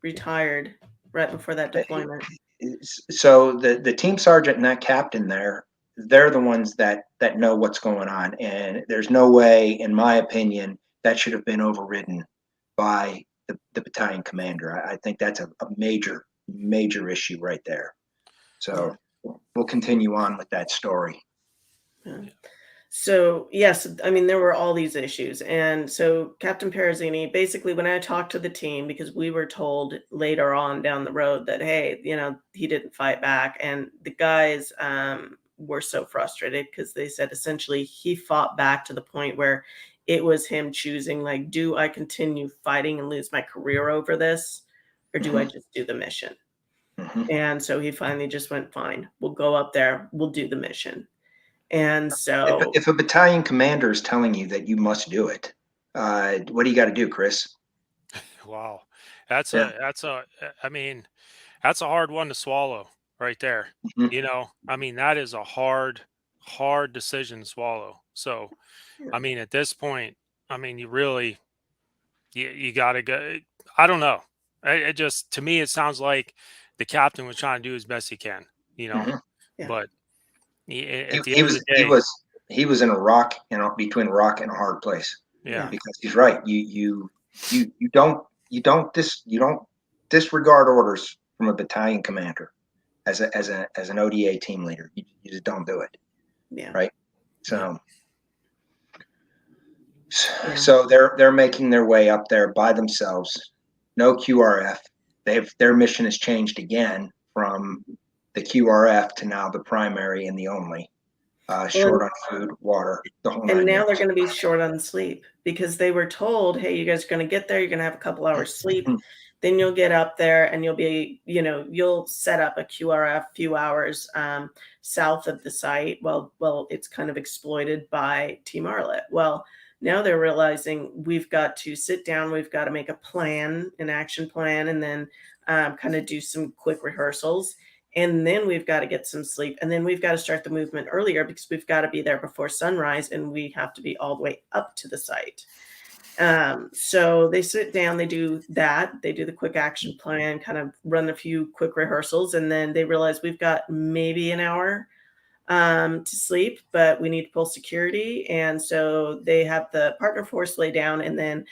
retired right before that deployment. So the team sergeant and that captain there, they're the ones that know what's going on. And there's no way, in my opinion, that should have been overridden by the battalion commander. I think that's a major issue right there. Yeah. So we'll continue on with that story. Yeah. So, yes, I mean, there were all these issues. And so Captain Perazini, basically, when I talked to the team, because we were told later on down the road that, hey, he didn't fight back. And the guys were so frustrated because they said essentially he fought back to the point where it was him choosing, like, do I continue fighting and lose my career over this? Or do I Mhm, just do the mission? mhm. And so he finally just went, fine, we'll go up there, we'll do the mission. And If, so if a battalion commander is telling you that you must do it, what do you got to do, Chris? Wow. Yeah. I mean, that's a hard one to swallow right there. Mhm. I mean, that is a hard decision to swallow. So, I mean, at this point, I mean, you really, you got to go. I don't know. It just, to me, it sounds like the captain was trying to do as best he can, you know, Mhm. Yeah. but He, at the he end of was the he day, was he was in a rock, between a rock and a hard place, yeah, because he's right. You don't disregard orders from a battalion commander as an ODA team leader. You just don't do it, Yeah. right? yeah. So Yeah. so they're making their way up there by themselves. No QRF. Their mission has changed again from the QRF to now the primary and the only. Short Well, on food, water, the whole and nine now they're yards. going to be short on sleep because they were told, hey, you guys are going to get there. You're going to have a couple hours sleep. Then you'll get up there and you'll be, you'll set up a QRF few hours south of the site. Well, it's kind of exploited by Team Arlet. Well, now they're realizing we've got to sit down. We've got to make a plan, an action plan, and then kind of do some quick rehearsals. And then we've got to get some sleep. And then we've got to start the movement earlier because we've got to be there before sunrise and we have to be all the way up to the site. So they sit down, they do that, they do the quick action plan, kind of run a few quick rehearsals, and then they realize we've got maybe an hour to sleep, but we need to pull security. And so they have the partner force lay down, and then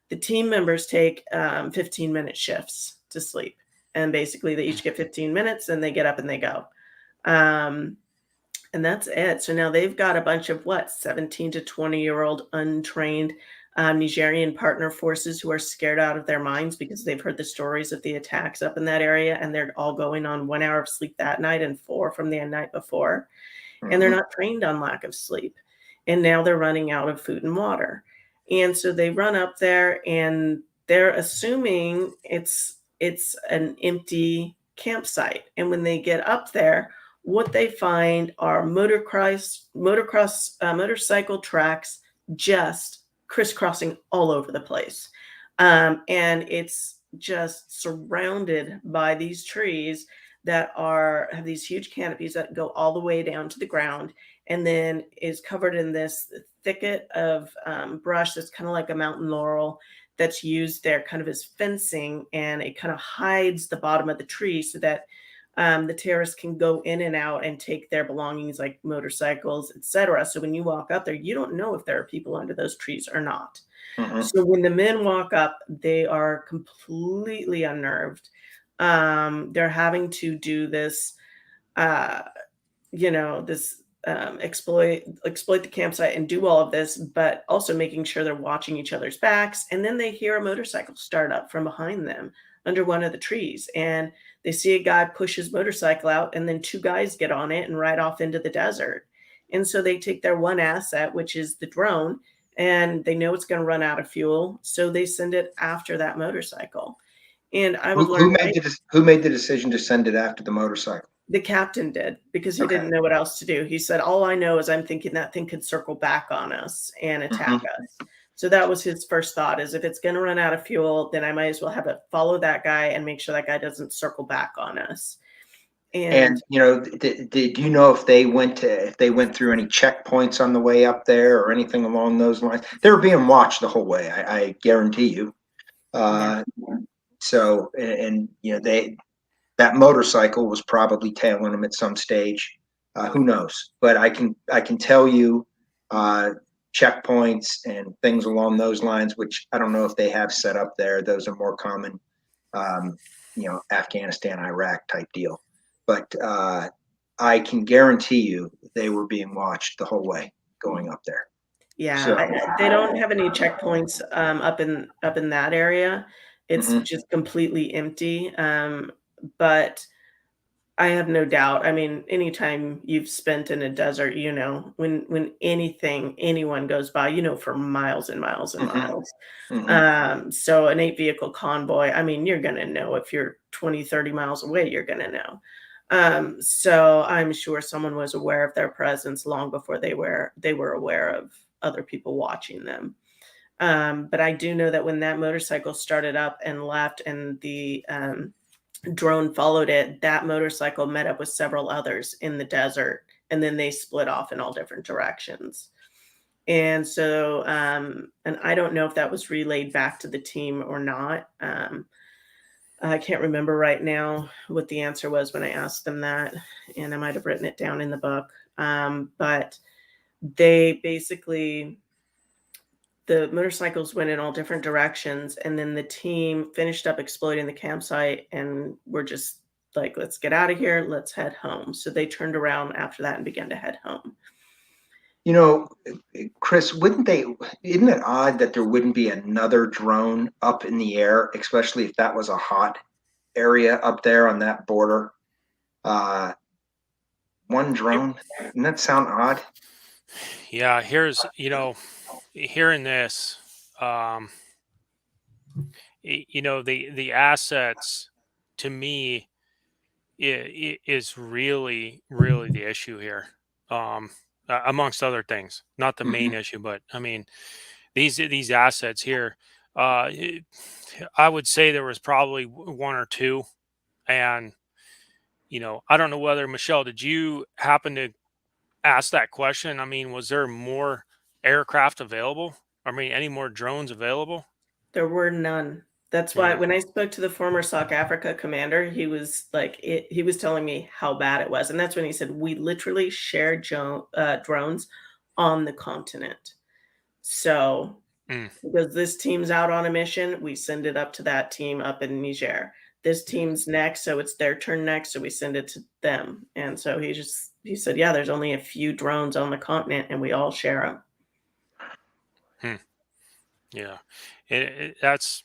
the team members take 15-minute shifts to sleep. And basically they each get 15 minutes and they get up and they go. And that's it. So now they've got a bunch of 17 to 20-year-old untrained Nigerian partner forces who are scared out of their minds because they've heard the stories of the attacks up in that area, and they're all going on 1 hour of sleep that night and 4 from the night before. And they're not trained on lack of sleep. And now they're running out of food and water. And so they run up there and they're assuming it's an empty campsite. And when they get up there, what they find are motorcycle tracks just crisscrossing all over the place. And it's just surrounded by these trees that have these huge canopies that go all the way down to the ground, and then is covered in this thicket of brush that's kind of like a mountain laurel that's used there kind of as fencing, and it kind of hides the bottom of the tree so that the terrorists can go in and out and take their belongings like motorcycles, etc. So when you walk up there, you don't know if there are people under those trees or not. So when the men walk up, they are completely unnerved. They're having to do this, uh, exploit the campsite and do all of this, but also making sure they're watching each other's backs. And then they hear a motorcycle start up from behind them under one of the trees, and they see a guy push his motorcycle out, and then 2 guys get on it and ride off into the desert. And so they take their one asset, which is the drone, and they know it's going to run out of fuel, so they send it after that motorcycle. And I would learn Who made the decision to send it after the motorcycle? the captain did, because he Okay. didn't know what else to do. He said, all I know is I'm thinking that thing could circle back on us and attack us. So that was his first thought, is if it's going to run out of fuel, then I might as well have it follow that guy and make sure that guy doesn't circle back on us. And did you know if they went through any checkpoints on the way up there or anything along those lines? They were being watched the whole way. I guarantee you. So that motorcycle was probably tailing them at some stage. Who knows? But I can tell you checkpoints and things along those lines, which I don't know if they have set up there. Those are more common, Afghanistan, Iraq type deal. But I can guarantee you they were being watched the whole way going up there. Yeah, So, they don't have any checkpoints up in that area. It's just completely empty. But I have no doubt. I mean, anytime you've spent in a desert, when anyone goes by, for miles and miles and miles. So an 8-vehicle convoy, I mean, you're going to know if you're 20, 30 miles away, you're going to know. So I'm sure someone was aware of their presence long before they were aware of other people watching them. But I do know that when that motorcycle started up and left and the drone followed it, that motorcycle met up with several others in the desert, and then they split off in all different directions. And so, and I don't know if that was relayed back to the team or not. I can't remember right now what the answer was when I asked them that, and I might have written it down in the book. But they basically, the motorcycles went in all different directions, and then the team finished up exploiting the campsite and were just like, let's get out of here, let's head home. So they turned around after that and began to head home. You know, Chris, isn't it odd that there wouldn't be another drone up in the air, especially if that was a hot area up there on that border? One drone, doesn't that sound odd? Yeah, here's, hearing this, the assets to me is really, really the issue here. Amongst other things, not the main issue, but I mean, these assets here, I would say there was probably one or two. And, I don't know whether, Michelle, did you happen to ask that question? I mean, was there more aircraft available? I mean, any more drones available? There were none. That's why Yeah. when I spoke to the former South Africa commander, he was like, he was telling me how bad it was. And that's when he said, we literally share drones on the continent. So because this team's out on a mission, we send it up to that team up in Niger. This team's next, so it's their turn next, so we send it to them. And so he said, yeah, there's only a few drones on the continent, and we all share them. Yeah, that's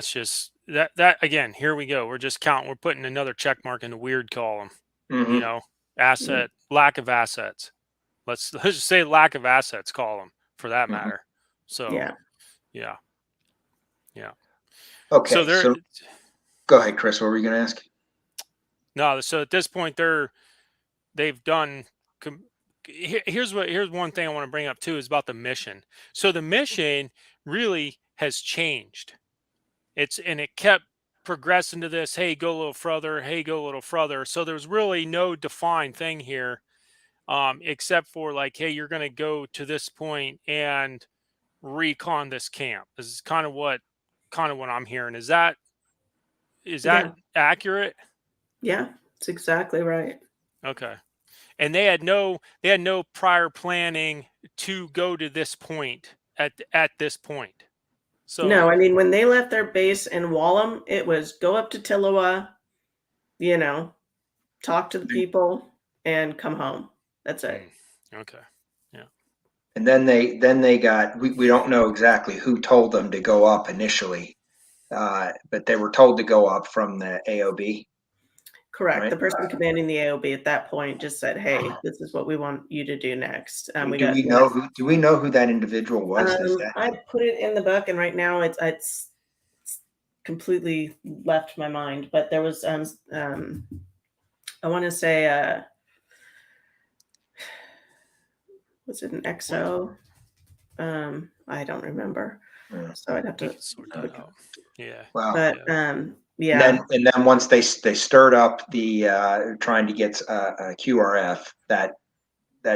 just that again. Here we go. We're just counting. We're putting another check mark in the weird column. Asset lack of assets. Let's just say lack of assets column for that matter. So yeah. Okay, So go ahead, Chris. What were you going to ask? No, so at this point they've done. Here's one thing I want to bring up too is about the mission. So the mission really has changed. It kept progressing to this. Hey, go a little further. Hey, go a little further. So there's really no defined thing here, except for like, hey, you're going to go to this point and recon this camp. This is kind of what I'm hearing. Is that accurate? Yeah, it's exactly right. Okay. And they had no prior planning to go to this point at this point. So no, I mean, when they left their base in Wallam, it was go up to Tillawa, talk to the people and come home. That's it. Okay. Yeah. And then they got, we don't know exactly who told them to go up initially, but they were told to go up from the AOB. Correct. Right. The person commanding the AOB at that point just said, "Hey, this is what we want you to do next." Do we know who that individual was? I put it in the book, and right now it's completely left my mind. But there was I want to say was it an XO? I don't remember. So I'd have to sort that out. Yeah. Wow. But yeah. And then once they stirred up the trying to get a QRF, that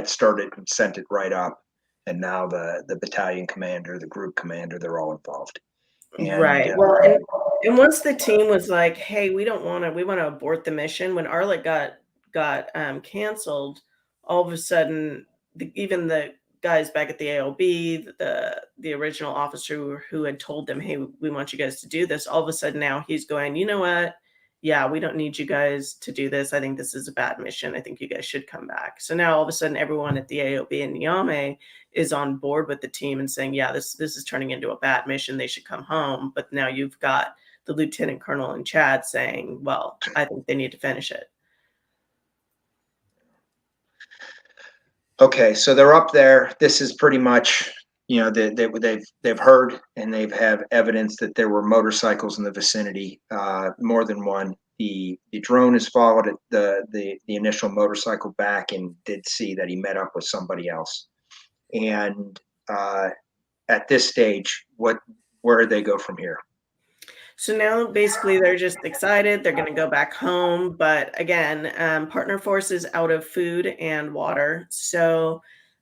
started and sent it right up, and now the battalion commander, the group commander, they're all involved. Right. Well, and once the team was like, "Hey, we want to abort the mission," when Arlet got canceled, all of a sudden, even the guys back at the AOB, the original officer who had told them, "Hey, we want you guys to do this," all of a sudden now he's going, "You know what? Yeah, we don't need you guys to do this. I think this is a bad mission. I think you guys should come back." So now all of a sudden everyone at the AOB and Niamey is on board with the team and saying, yeah, this is turning into a bad mission. They should come home. But now you've got the lieutenant colonel in Chad saying, well, I think they need to finish it. Okay, so they're up there. This is pretty much, they've heard and they've have evidence that there were motorcycles in the vicinity, more than one. The drone has followed the initial motorcycle back and did see that he met up with somebody else. And at this stage, where do they go from here? So now basically they're just excited. They're going to go back home. But again, Partner Force is out of food and water. So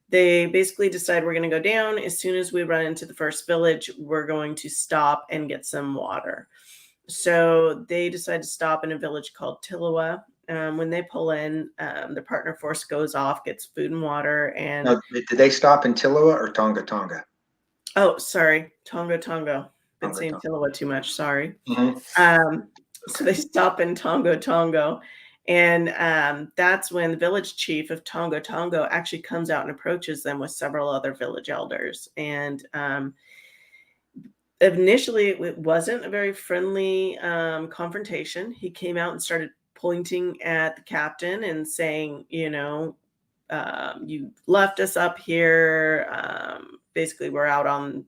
they basically decide we're going to go down. As soon as we run into the first village, we're going to stop and get some water. So they decide to stop in a village called Tillowa. When they pull in, the partner force goes off, gets food and water, and Now, did they stop in Tillowa or Tonga Tonga? oh, sorry, Tonga. Been Tonga saying Tonga. Tillowa too much. Sorry. Mhm. So they stop in Tonga, and that's when the village chief of Tonga actually comes out and approaches them with several other village elders. And initially, it wasn't a very friendly confrontation. He came out and started pointing at the captain and saying, you left us up here. Basically, we're out in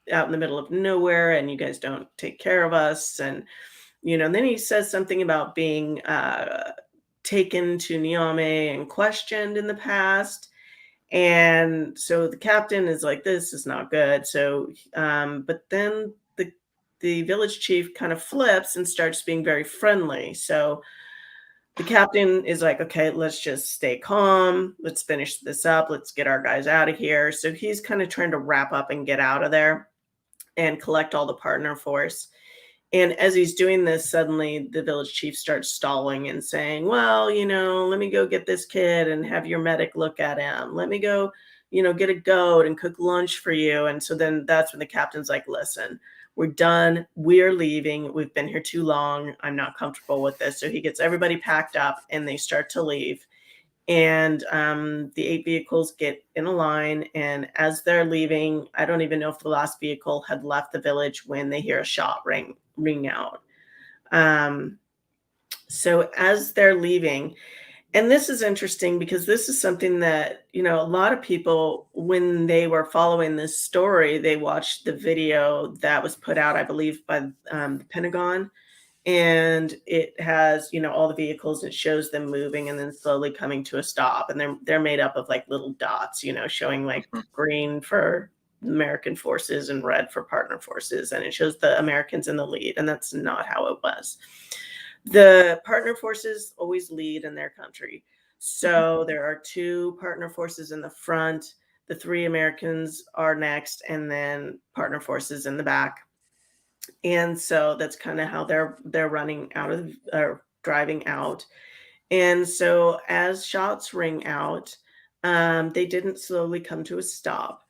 the middle of nowhere, and you guys don't take care of us. And and then he says something about being taken to Niamey and questioned in the past. And so the captain is like, this is not good. So, but then the village chief kind of flips and starts being very friendly. So the captain is like, okay, let's just stay calm. Let's finish this up. Let's get our guys out of here. So he's kind of trying to wrap up and get out of there and collect all the partner force. And as he's doing this, suddenly the village chief starts stalling and saying, well, let me go get this kid and have your medic look at him. Let me go, get a goat and cook lunch for you. And so then that's when the captain's like, listen, we're done. We're leaving. We've been here too long. I'm not comfortable with this. So he gets everybody packed up and they start to leave. And the 8 vehicles get in a line. And as they're leaving, I don't even know if the last vehicle had left the village when they hear a shot ring out. So as they're leaving, and this is interesting because this is something that, a lot of people, when they were following this story, they watched the video that was put out, I believe, by the Pentagon. And it has, all the vehicles, and it shows them moving and then slowly coming to a stop. And they're made up of like little dots, showing like green for American forces and red for partner forces. And it shows the Americans in the lead. And that's not how it was. The partner forces always lead in their country. So there are 2 partner forces in the front. The 3 Americans are next, and then partner forces in the back. And so that's kind of how they're running out of or driving out. And so as shots ring out, they didn't slowly come to a stop.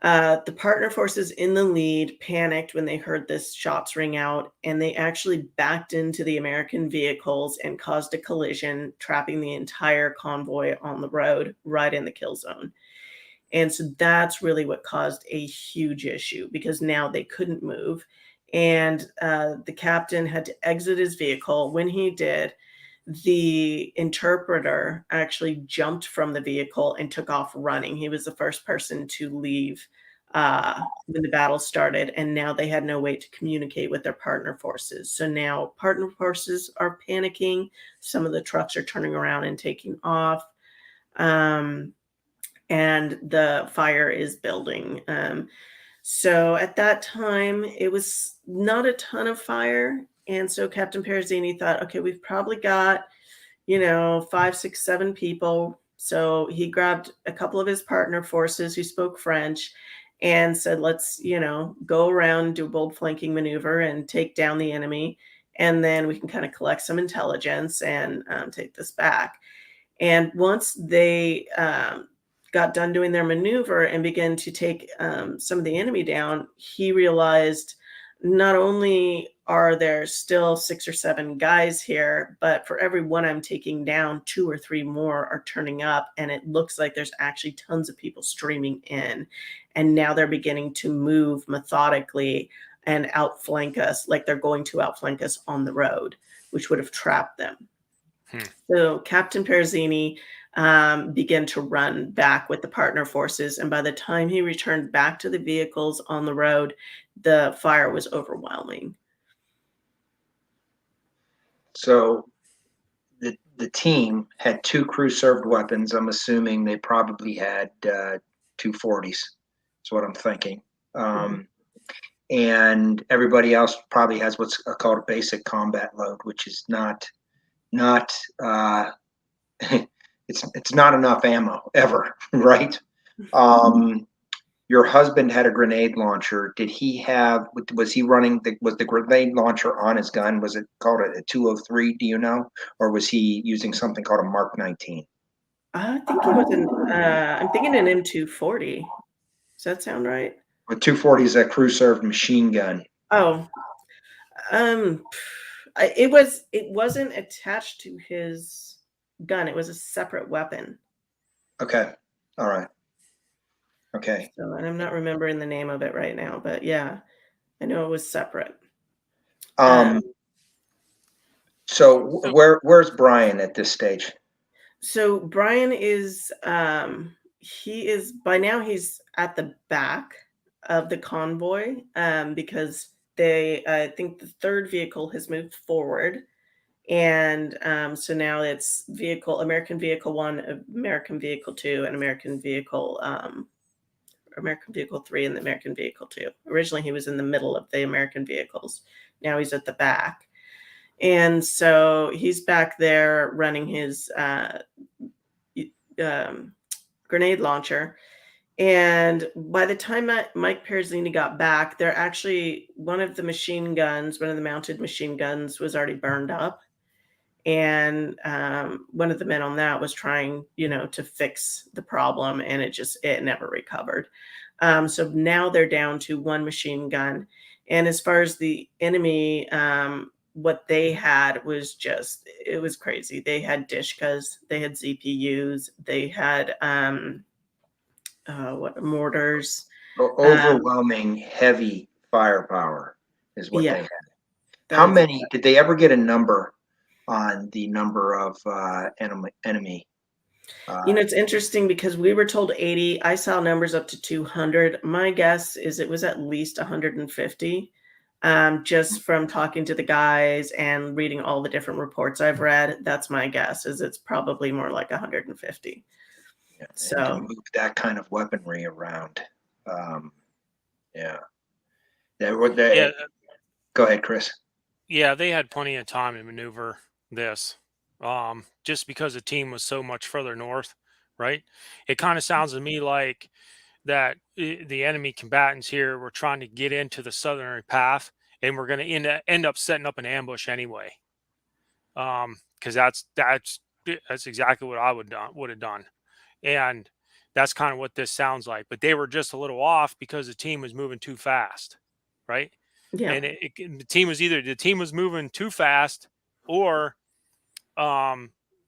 The partner forces in the lead panicked when they heard this shots ring out, and they actually backed into the American vehicles and caused a collision, trapping the entire convoy on the road right in the kill zone. And so that's really what caused a huge issue, because now they couldn't move. And the captain had to exit his vehicle. When he did, the interpreter actually jumped from the vehicle and took off running. He was the first person to leave when the battle started, and now they had no way to communicate with their partner forces. So now partner forces are panicking. Some of the trucks are turning around and taking off. And the fire is building. So at that time, it was not a ton of fire. And so Captain Perazini thought, okay, we've probably got, 5, 6, 7 people. So he grabbed a couple of his partner forces who spoke French and said, let's, go around, do a bold flanking maneuver and take down the enemy. And then we can kind of collect some intelligence and take this back. And once they got done doing their maneuver and began to take some of the enemy down, he realized not only are there still 6 or 7 guys here, but for every one I'm taking down, 2 or 3 more are turning up. And it looks like there's actually tons of people streaming in. And now they're beginning to move methodically and outflank us, like they're going to outflank us on the road, which would have trapped them. So Captain Perazini began to run back with the partner forces. And by the time he returned back to the vehicles on the road, the fire was overwhelming. So the team had 2 crew-served weapons. I'm assuming they probably had 240s. That's what I'm thinking. And everybody else probably has what's called a basic combat load, which is not it's not enough ammo ever, right? your husband had a grenade launcher. Did he have? Was he running? Was the grenade launcher on his gun? Was it called a 203? Do you know, or was he using something called a Mark 19? I think he was in. I'm thinking an M240. Does that sound right? A 240 is a crew served machine gun. Oh, um, it wasn't attached to his gun. It was a separate weapon. Okay, all right, okay. So, and I'm not remembering the name of it right now, but yeah, I know it was separate. So where's Brian at this stage? So Brian is by now he's at the back of the convoy because I think the third vehicle has moved forward, and so now it's American Vehicle 1, American Vehicle 2, and American Vehicle 3 and the American Vehicle 2. Originally he was in the middle of the American vehicles. Now he's at the back. And so he's back there running his grenade launcher. And by the time Mike Perezzini got back, one of the mounted machine guns was already burned up. And one of the men on that was trying, to fix the problem, and it never recovered. So now they're down to one machine gun. And as far as the enemy, what they had it was crazy. They had Dishkas, they had ZPUs, they had mortars. Overwhelming heavy firepower is what they had. How is- many did they ever get a number on the number of enemy? It's interesting because we were told 80. I saw numbers up to 200. My guess is it was at least 150. Just from talking to the guys and reading all the different reports I've read, that's my guess, is it's probably more like 150. Yeah, so to move that kind of weaponry around. Yeah. Yeah. Go ahead, Chris. Yeah, they had plenty of time to maneuver this, just because the team was so much further north, right? It kind of sounds to me like that the enemy combatants here were trying to get into the southern path, and we're going to end up setting up an ambush anyway. Because that's exactly what I would have done, and that's kind of what this sounds like. But they were just a little off because the team was moving too fast, right? yeah. And the team was moving too fast, or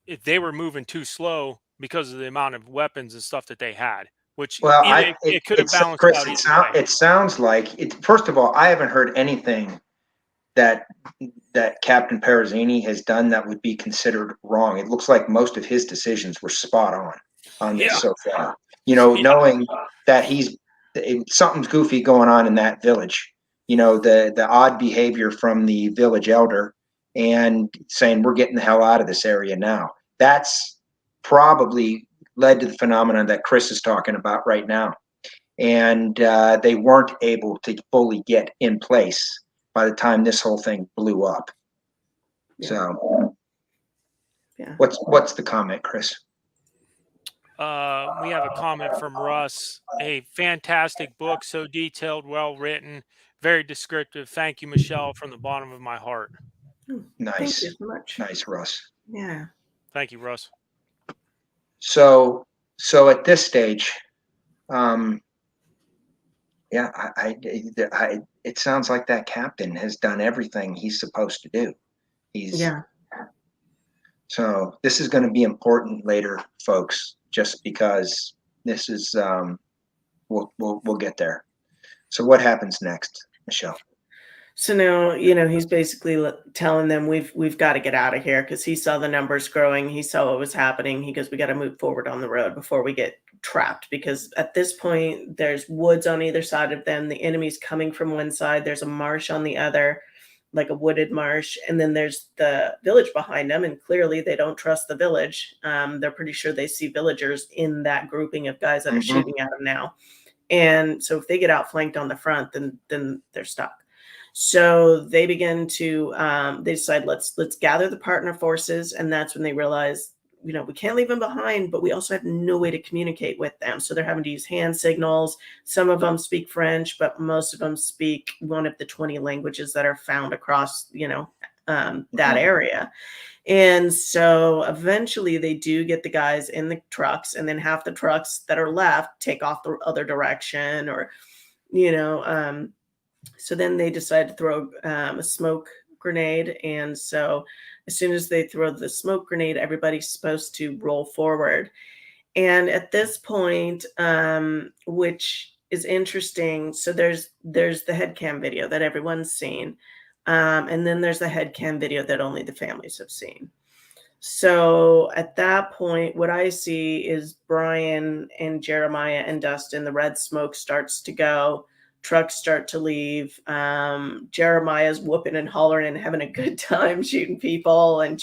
if they were moving too slow because of the amount of weapons and stuff that they had. Which it could have balanced Chris, out either way. It sounds like it. First of all, I haven't heard anything that Captain Perezzini has done that would be considered wrong. It looks like most of his decisions were spot on this so far. Knowing that something's goofy going on in that village. The odd behavior from the village elder and saying we're getting the hell out of this area now. That's probably led to the phenomenon that Chris is talking about right now. And they weren't able to fully get in place by the time this whole thing blew up. Yeah. So yeah. What's the comment, Chris? We have a comment from Russ. A fantastic book, so detailed, well written, very descriptive. Thank you, Michelle, from the bottom of my heart. Nice. Thank you so much. Nice, Russ. Yeah. Thank you, Russ. So at this stage, it sounds like that captain has done everything he's supposed to do. So this is going to be important later, folks, just because this is, we'll get there. So what happens next, Michelle? So now, he's basically telling them we've got to get out of here because he saw the numbers growing. He saw what was happening. He goes, we got to move forward on the road before we get trapped, because at this point there's woods on either side of them. The enemy's coming from one side. There's a marsh on the other, like a wooded marsh. And then there's the village behind them. And clearly they don't trust the village. They're pretty sure they see villagers in that grouping of guys that are shooting at them now. And so if they get outflanked on the front, then they're stuck. So they begin to, they decide, let's gather the partner forces. And that's when they realize we can't leave them behind, but we also have no way to communicate with them. So they're having to use hand signals. Some of them speak French, but most of them speak one of the 20 languages that are found across, that area. And so eventually they do get the guys in the trucks, and then half the trucks that are left take off the other direction, or, so then they decide to throw a smoke grenade. And so as soon as they throw the smoke grenade, everybody's supposed to roll forward. And at this point, which is interesting, so there's the headcam video that everyone's seen. And then there's the headcam video that only the families have seen. So at that point, what I see is Brian and Jeremiah and Dustin, the red smoke starts to go, trucks start to leave. Jeremiah's whooping and hollering and having a good time shooting people. And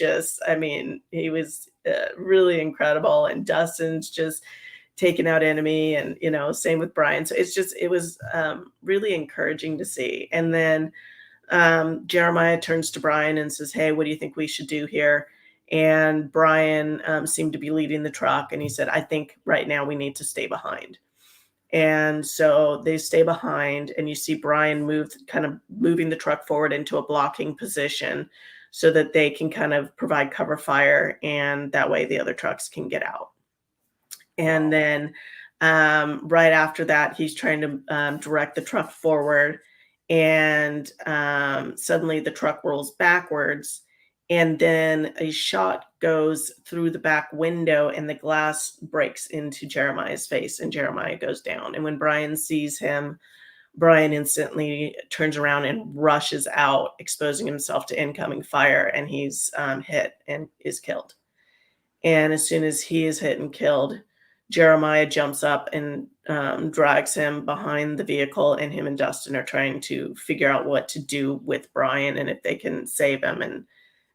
he was really incredible. And Dustin's just taking out enemy, and, same with Brian. So it was really encouraging to see. And then Jeremiah turns to Brian and says, "Hey, what do you think we should do here?" And Brian seemed to be leading the truck. And he said, "I think right now we need to stay behind." And so they stay behind, and you see Brian moving the truck forward into a blocking position so that they can kind of provide cover fire. And that way the other trucks can get out. And then right after that, he's trying to direct the truck forward. And suddenly the truck rolls backwards, and then a shot goes through the back window, and the glass breaks into Jeremiah's face, and Jeremiah goes down. And when Brian sees him, Brian instantly turns around and rushes out, exposing himself to incoming fire, and he's hit and is killed. And as soon as he is hit and killed, Jeremiah jumps up and drags him behind the vehicle, and him and Dustin are trying to figure out what to do with Brian and if they can save him. And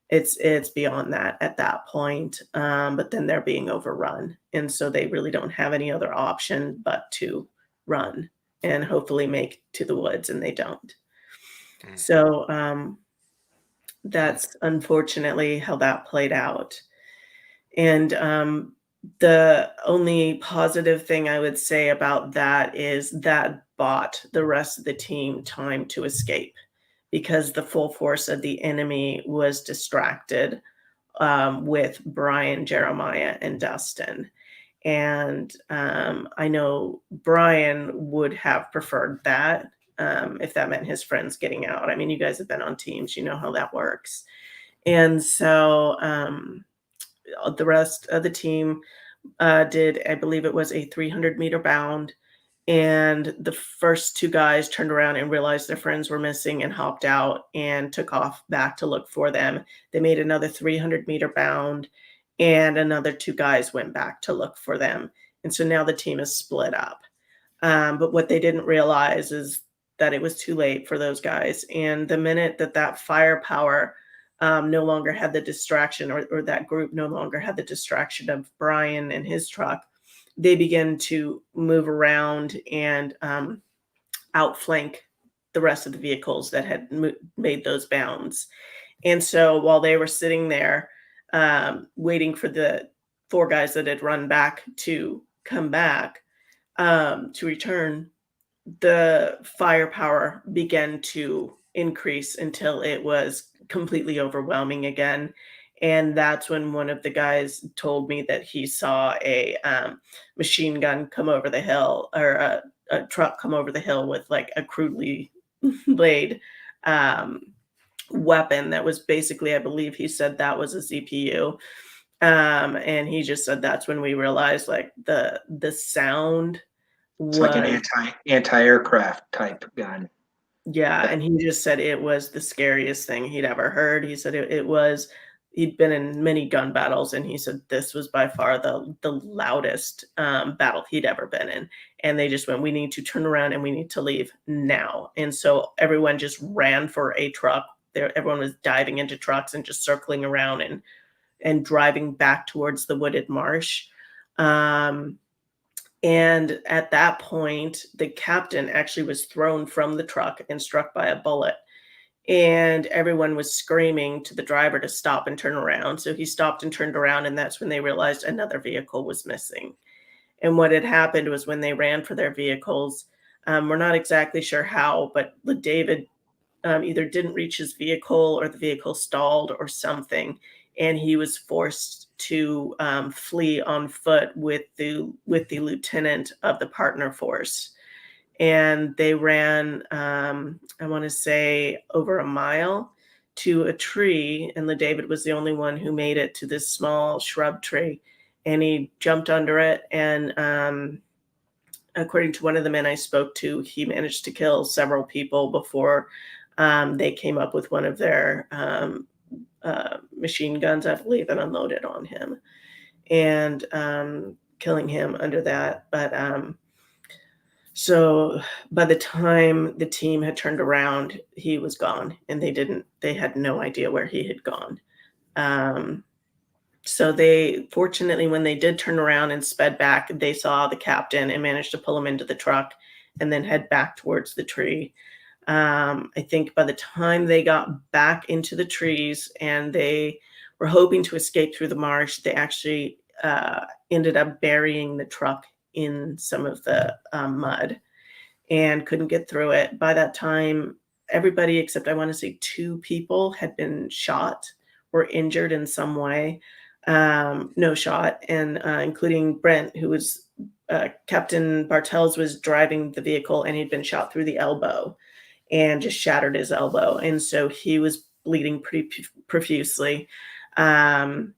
it's beyond that at that point. But then they're being overrun. And so they really don't have any other option but to run and hopefully make to the woods, and they don't. So that's unfortunately how that played out. And the only positive thing I would say about that is that bought the rest of the team time to escape, because the full force of the enemy was distracted with Brian, Jeremiah, and Dustin. And I know Brian would have preferred that if that meant his friends getting out. I mean, you guys have been on teams, you know how that works. And so the rest of the team did, I believe it was a 300-meter bound. And the first two guys turned around and realized their friends were missing and hopped out and took off back to look for them. They made another 300-meter bound, and another two guys went back to look for them. And so now the team is split up. But what they didn't realize is that it was too late for those guys. And the minute that firepower no longer had the distraction, or that group no longer had the distraction of Brian and his truck, they began to move around and outflank the rest of the vehicles that had made those bounds. And so while they were sitting there waiting for the four guys that had run back to come back to return, the firepower began to increase until it was completely overwhelming again. And that's when one of the guys told me that he saw a machine gun come over the hill, or a truck come over the hill with like a crudely laid weapon that was basically, I believe he said that was a CPU. And he just said that's when we realized like the sound was, it's like an anti-aircraft type gun. Yeah, and he just said it was the scariest thing he'd ever heard. He said he'd been in many gun battles, and he said this was by far the loudest battle he'd ever been in. And they just went, "We need to turn around and we need to leave now." And so everyone just ran for a truck. Everyone was diving into trucks and just circling around and driving back towards the wooded marsh. And at that point, the captain actually was thrown from the truck and struck by a bullet. and everyone was screaming to the driver to stop and turn around. So he stopped and turned around, and that's when they realized another vehicle was missing. And what had happened was when they ran for their vehicles, we're not exactly sure how, but David either didn't reach his vehicle or the vehicle stalled or something, and he was forced to flee on foot with the lieutenant of the partner force. And they ran, I want to say, over a mile to a tree, and David was the only one who made it to this small shrub tree, and he jumped under it. And according to one of the men I spoke to, he managed to kill several people before they came up with one of their machine guns, I believe, and unloaded on him, and killing him under that. But so by the time the team had turned around, he was gone, and they had no idea where he had gone. So they, fortunately, when they did turn around and sped back, they saw the captain and managed to pull him into the truck and then head back towards the tree. I think by the time they got back into the trees and they were hoping to escape through the marsh, they actually ended up burying the truck in some of the mud and couldn't get through it. By that time, everybody except I want to say 2 people had been shot or injured in some way. No shot, and including Brent, who was Captain Bartels was driving the vehicle, and he'd been shot through the elbow and just shattered his elbow. And so he was bleeding pretty profusely. And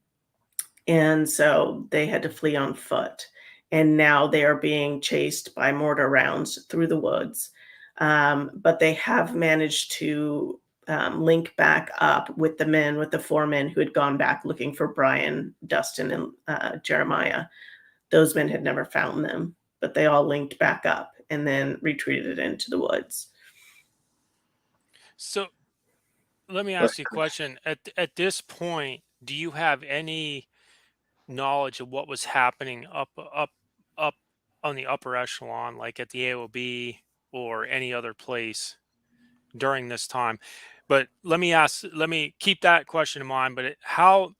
so they had to flee on foot. And now they are being chased by mortar rounds through the woods. But they have managed to link back up with the 4 men who had gone back looking for Brian, Dustin, and Jeremiah. Those men had never found them, but they all linked back up and then retreated into the woods. So let me ask you a question. At this point, do you have any knowledge of what was happening up on the upper echelon, like at the AOB or any other place during this time? But let me keep that question in mind. But how?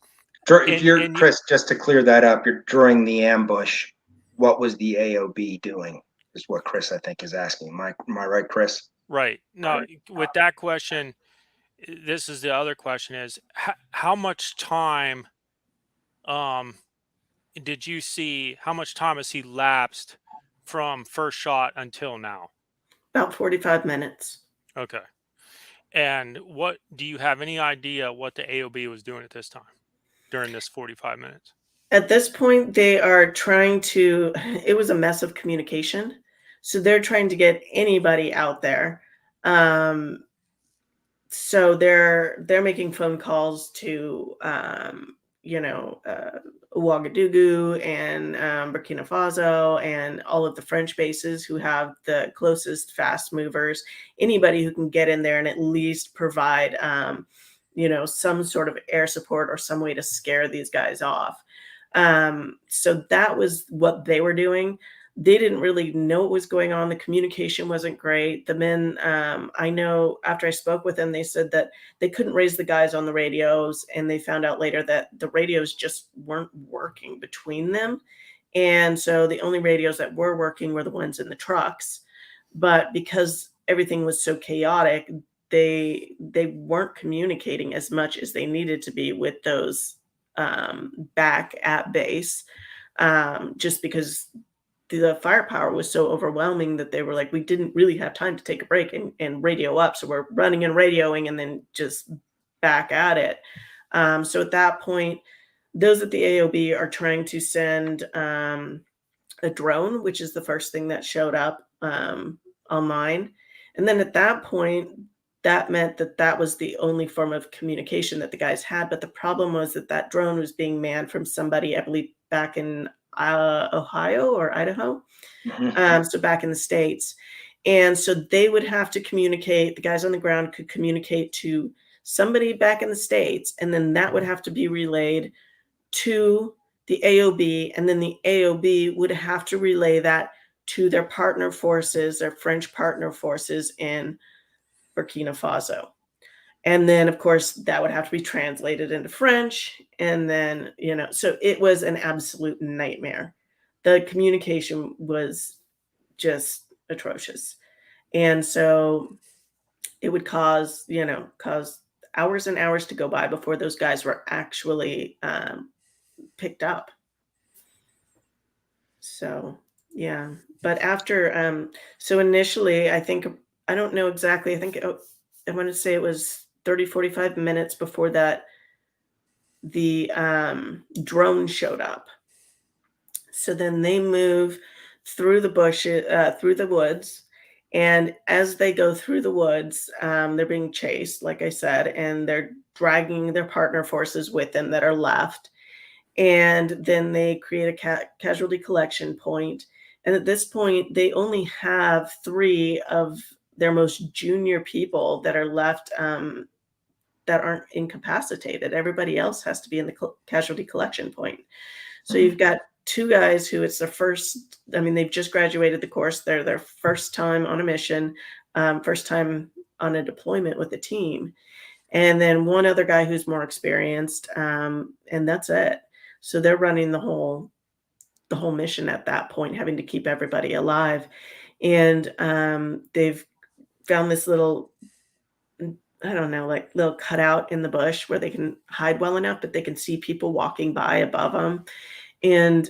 Chris, just to clear that up, you're during the ambush. What was the AOB doing? Is what Chris, I think, is asking. Am I right, Chris? Right. No, with that question, this is the other question: is how much time did you see? How much time has he lapsed from first shot until now? About 45 minutes. Okay. And what do you have any idea what the AOB was doing at this time during this 45 minutes? At this point, they are trying to, it was a mess of communication. So they're trying to get anybody out there. So they're making phone calls to, Ouagadougou and Burkina Faso and all of the French bases who have the closest fast movers, anybody who can get in there and at least provide, some sort of air support or some way to scare these guys off. So that was what they were doing. They didn't really know what was going on. The communication wasn't great. The men, I know after I spoke with them, they said that they couldn't raise the guys on the radios, and they found out later that the radios just weren't working between them. And so the only radios that were working were the ones in the trucks. But because everything was so chaotic, they weren't communicating as much as they needed to be with those back at base, just because the firepower was so overwhelming that they were like, we didn't really have time to take a break and radio up. So we're running and radioing and then just back at it. So at that point, those at the AOB are trying to send a drone, which is the first thing that showed up online. And then at that point, that meant that was the only form of communication that the guys had. But the problem was that drone was being manned from somebody, I believe, back in Ohio or Idaho. So back in the States. And so they would have to communicate. The guys on the ground could communicate to somebody back in the States, and then that would have to be relayed to the AOB. And then the AOB would have to relay that to their partner forces, their French partner forces in Burkina Faso. And then, of course, that would have to be translated into French. And then, so it was an absolute nightmare. The communication was just atrocious. And so it would cause hours and hours to go by before those guys were actually picked up. So, yeah. But after, so initially, I don't know exactly. I think I want to say it was 30, 45 minutes before that, the drone showed up. So then they move through the bushes, through the woods. And as they go through the woods, they're being chased, like I said, and they're dragging their partner forces with them that are left. And then they create a casualty collection point. And at this point, they only have 3 of their most junior people that are left, that aren't incapacitated. Everybody else has to be in the casualty collection point. So you've got 2 guys who it's their first, they've just graduated the course. They're their first time on a mission, first time on a deployment with a team. And then 1 other guy who's more experienced, and that's it. So they're running the whole mission at that point, having to keep everybody alive. And they've found this little, I don't know, like little cutout in the bush where they can hide well enough, but they can see people walking by above them. And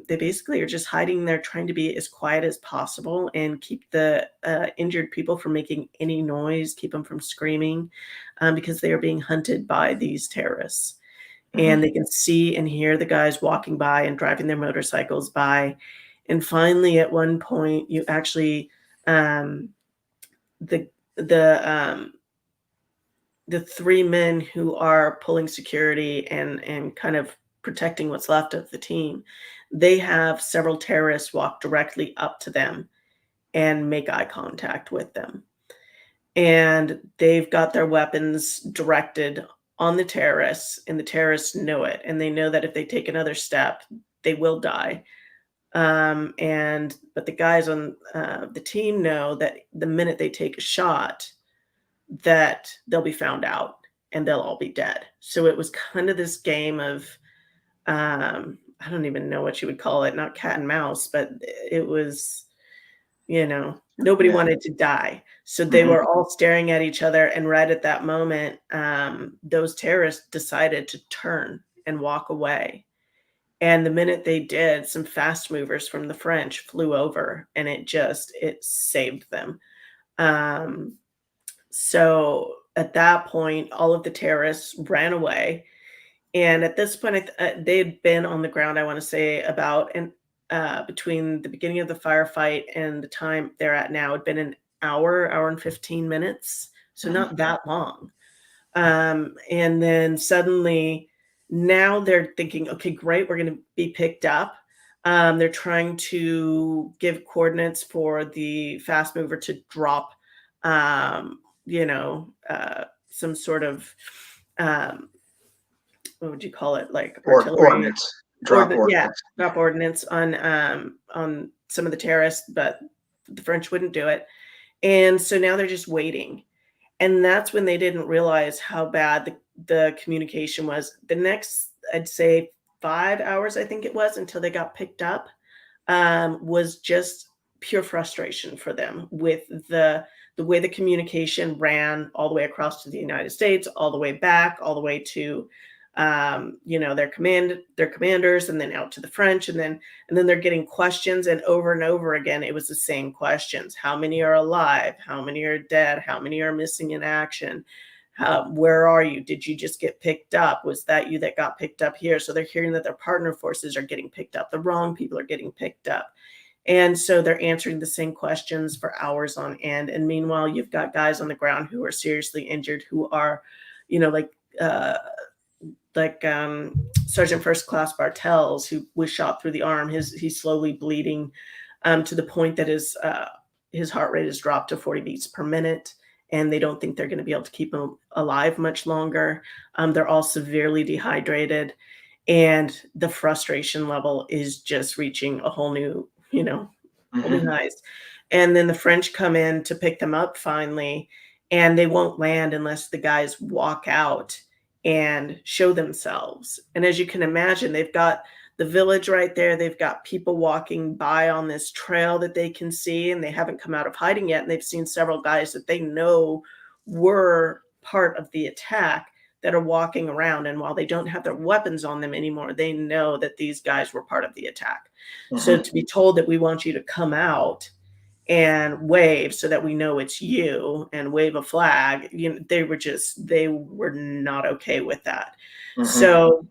they basically are just hiding there, trying to be as quiet as possible and keep the injured people from making any noise, keep them from screaming, because they are being hunted by these terrorists. And they can see and hear the guys walking by and driving their motorcycles by. And finally, at one point, you actually, the 3 men who are pulling security and kind of protecting what's left of the team, they have several terrorists walk directly up to them and make eye contact with them. And they've got their weapons directed on the terrorists, and the terrorists know it. And they know that if they take another step, they will die. But the guys on the team know that the minute they take a shot, that they'll be found out and they'll all be dead. So it was kind of this game of, I don't even know what you would call it, not cat and mouse, but it was, nobody wanted to die. So they were all staring at each other. And right at that moment, those terrorists decided to turn and walk away. And the minute they did, some fast movers from the French flew over, and it saved them. So at that point, all of the terrorists ran away. And at this point, they had been on the ground, I want to say, about between the beginning of the firefight and the time they're at now, had been an hour and 15 minutes. So not that long. And then suddenly, now they're thinking, okay, great, we're going to be picked up. They're trying to give coordinates for the fast mover to drop, some sort of, what would you call it? Like artillery. Ordnance. Drop ordnance. Yeah, drop ordnance on some of the terrorists, but the French wouldn't do it. And so now they're just waiting. And that's when they didn't realize how bad the communication was. The next, I'd say 5 hours, I think it was, until they got picked up, was just pure frustration for them with the way the communication ran all the way across to the United States, all the way back, all the way to their commanders, and then out to the French, and then they're getting questions, and over again it was the same questions. How many are alive? How many are dead? How many are missing in action? Where are you? Did you just get picked up? Was that you that got picked up here? So they're hearing that their partner forces are getting picked up. The wrong people are getting picked up. And so they're answering the same questions for hours on end. And meanwhile, you've got guys on the ground who are seriously injured, who are, Sergeant First Class Bartels, who was shot through the arm. He's slowly bleeding to the point that his heart rate has dropped to 40 beats per minute, and they don't think they're going to be able to keep him alive much longer. They're all severely dehydrated, and the frustration level is just reaching a whole new, whole new highs. And then the French come in to pick them up finally, and they won't land unless the guys walk out and show themselves. And as you can imagine, they've got the village right there. They've got people walking by on this trail that they can see, and they haven't come out of hiding yet. And they've seen several guys that they know were part of the attack that are walking around. And while they don't have their weapons on them anymore, they know that these guys were part of the attack. So to be told that we want you to come out and wave so that we know it's you and wave a flag, they were not okay with that. So,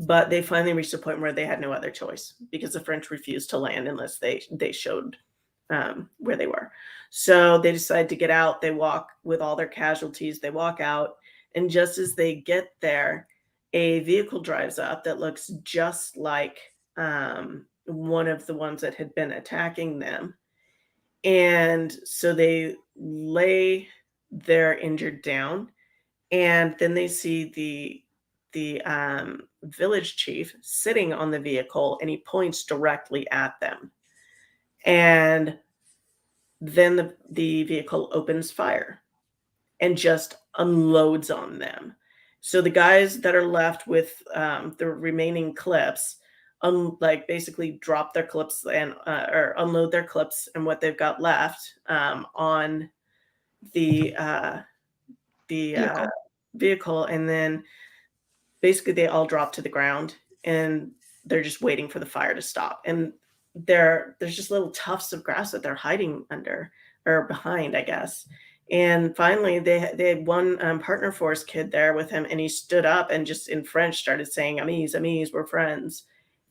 but they finally reached a point where they had no other choice because the French refused to land unless they showed where they were. So they decided to get out. They walk with all their casualties. They walk out, and just as they get there, a vehicle drives up that looks just like one of the ones that had been attacking them. And so they lay their injured down, and then they see the village chief sitting on the vehicle, and he points directly at them. And then the vehicle opens fire and just unloads on them. So the guys that are left with the remaining clips, basically drop their clips and or unload their clips and what they've got left on the vehicle, and then basically they all drop to the ground, and they're just waiting for the fire to stop. And there's just little tufts of grass that they're hiding under or behind, I guess. And finally, they had one partner force kid there with him, and he stood up and just in French started saying, "Amis, amis, we're friends,"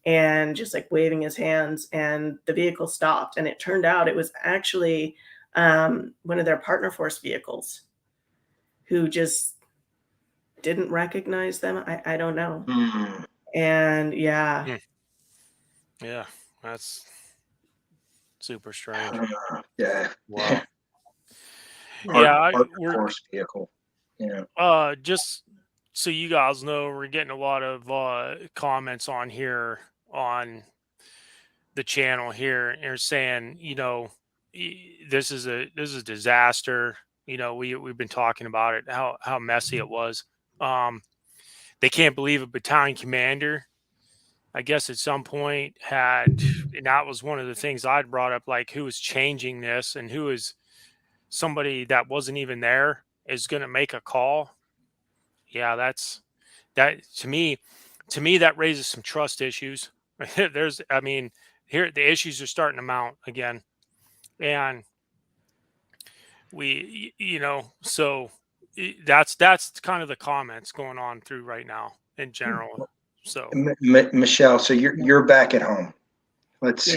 and just like waving his hands. And the vehicle stopped, and it turned out it was actually one of their partner force vehicles who just didn't recognize them. I don't know. And yeah. Yeah, that's super strange. Yeah. Wow. Yeah, we're force vehicle. Yeah. Just so you guys know, we're getting a lot of comments on here on the channel here, and they're saying, this is a disaster. We've been talking about it, how messy it was. They can't believe a battalion commander, I guess at some point and that was one of the things I'd brought up, like who is changing this and who is somebody that wasn't even there is going to make a call. Yeah, that to me, that raises some trust issues. Here the issues are starting to mount again. And so that's kind of the comments going on through right now in general. So Michelle, so you're back at home. Let's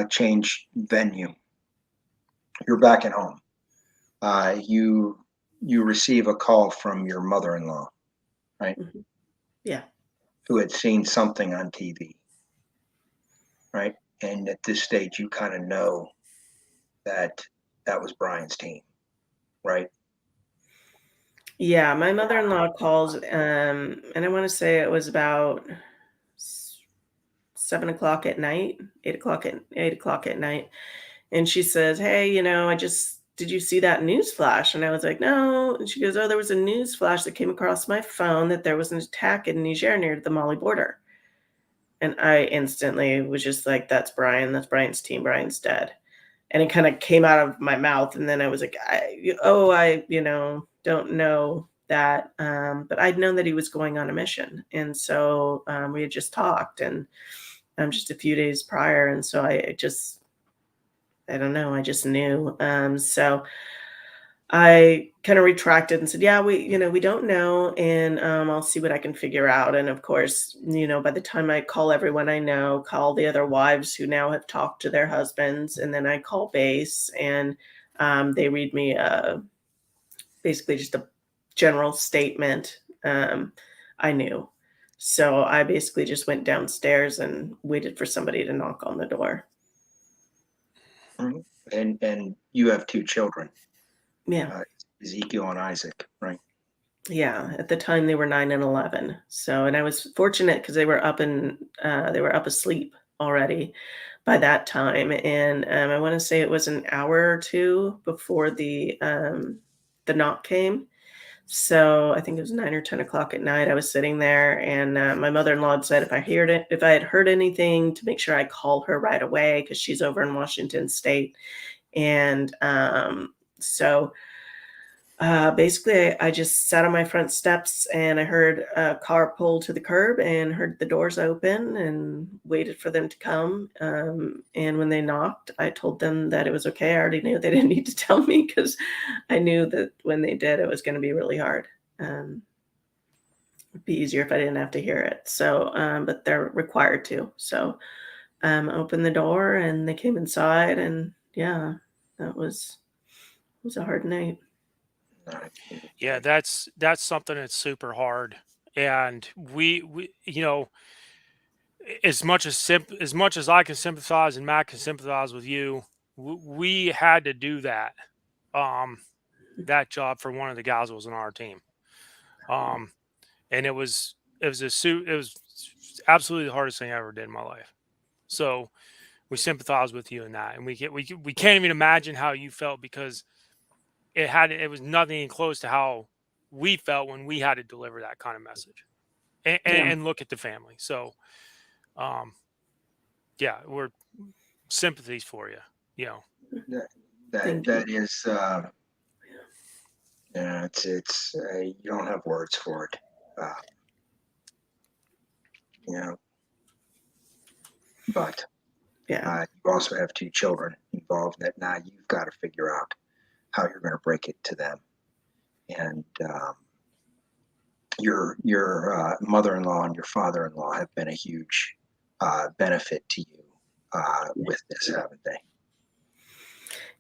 change venue. You're back at home. You receive a call from your mother-in-law, right? Yeah. Who had seen something on TV, right? And at this stage, you kind of know that was Brian's team, right? Yeah, my mother-in-law calls, and I want to say it was about 7 o'clock at night, 8 o'clock at night. And she says, "Hey, did you see that news flash?" And I was like, "No." And she goes, "Oh, there was a news flash that came across my phone that there was an attack in Niger near the Mali border." And I instantly was just like, "That's Brian. That's Brian's team. Brian's dead." And it kind of came out of my mouth. And then I was like, I don't know that. But I'd known that he was going on a mission. And so we had just talked and just a few days prior. And so I don't know. I just knew. So I kind of retracted and said, "Yeah, we don't know. And I'll see what I can figure out." And of course, by the time I call everyone I know, call the other wives who now have talked to their husbands, and then I call base, and they read me basically just a general statement. I knew. So I basically just went downstairs and waited for somebody to knock on the door. And you have two children. Yeah. Ezekiel and Isaac, right? Yeah. At the time they were 9 and 11. So, and I was fortunate because they were up asleep already by that time. And I want to say it was an hour or two before the the knock came. So I think it was 9 or 10 o'clock at night. I was sitting there, and my mother-in-law had said if I had heard anything, to make sure I call her right away because she's over in Washington State. And so basically, I just sat on my front steps, and I heard a car pull to the curb and heard the doors open and waited for them to come. And when they knocked, I told them that it was okay. I already knew they didn't need to tell me because I knew that when they did, it was going to be really hard. It'd be easier if I didn't have to hear it. So, but they're required to. So, opened the door and they came inside, and yeah, it was a hard night. Yeah, that's something that's super hard. And we as much as I can sympathize and Matt can sympathize with you, we had to do that. That job for one of the guys that was on our team. And it was absolutely the hardest thing I ever did in my life. So we sympathize with you in that, and we can't even imagine how you felt, because it was nothing close to how we felt when we had to deliver that kind of message and look at the family. So, yeah, we're sympathies for you. You know, That is, yeah, it's you don't have words for it. You know, but Yeah. you also have 2 children involved that now you've got to figure out how you're going to break it to them. And your mother-in-law and your father-in-law have been a huge benefit to you with this, haven't they?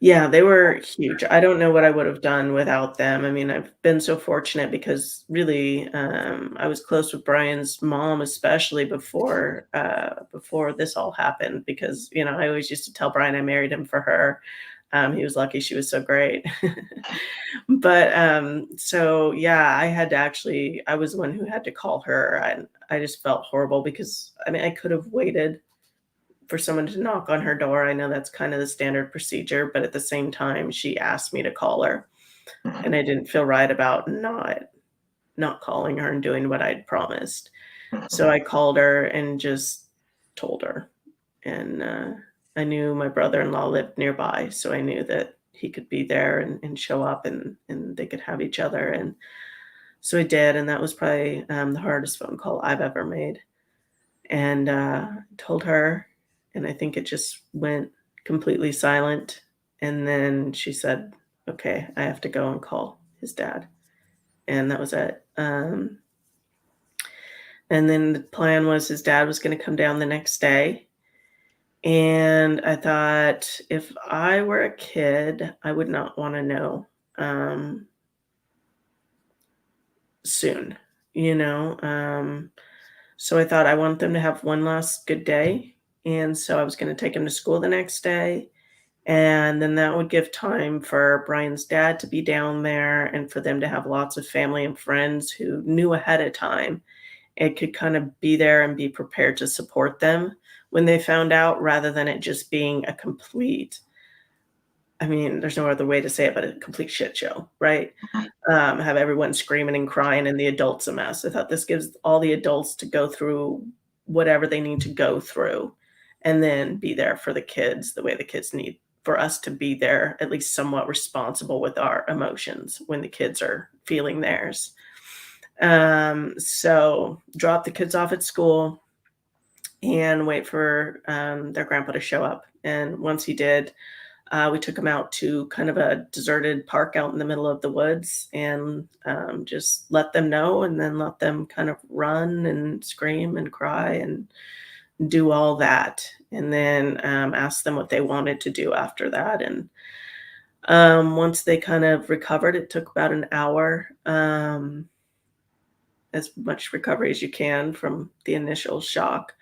Yeah, they were huge. I don't know what I would have done without them. I mean, I've been so fortunate because really, I was close with Brian's mom, especially before this all happened. Because I always used to tell Brian I married him for her. He was lucky she was so great. But so yeah, I was the one who had to call her, and I just felt horrible because I mean, I could have waited for someone to knock on her door. I know that's kind of the standard procedure, but at the same time, she asked me to call her, and I didn't feel right about not calling her and doing what I'd promised. So I called her and just told her, and I knew my brother-in-law lived nearby, so I knew that he could be there and show up, and they could have each other, and so I did, and that was probably the hardest phone call I've ever made. And told her, and I think it just went completely silent. And then she said, "Okay, I have to go and call his dad," and that was it. And then the plan was his dad was going to come down the next day. And I thought, if I were a kid, I would not want to know soon, you know. So I thought I want them to have one last good day. And so I was going to take him to school the next day. And then that would give time for Brian's dad to be down there and for them to have lots of family and friends who knew ahead of time and could kind of be there and be prepared to support them when they found out, rather than it just being a complete, I mean, there's no other way to say it, but a complete shit show, right? Have everyone screaming and crying and the adults a mess. I thought this gives all the adults to go through whatever they need to go through and then be there for the kids the way the kids need for us to be there, at least somewhat responsible with our emotions when the kids are feeling theirs. So drop the kids off at school and wait for their grandpa to show up. And once he did, we took him out to kind of a deserted park out in the middle of the woods and just let them know, and then let them kind of run and scream and cry and do all that. And then ask them what they wanted to do after that. And once they kind of recovered, it took about an hour, as much recovery as you can from the initial shock.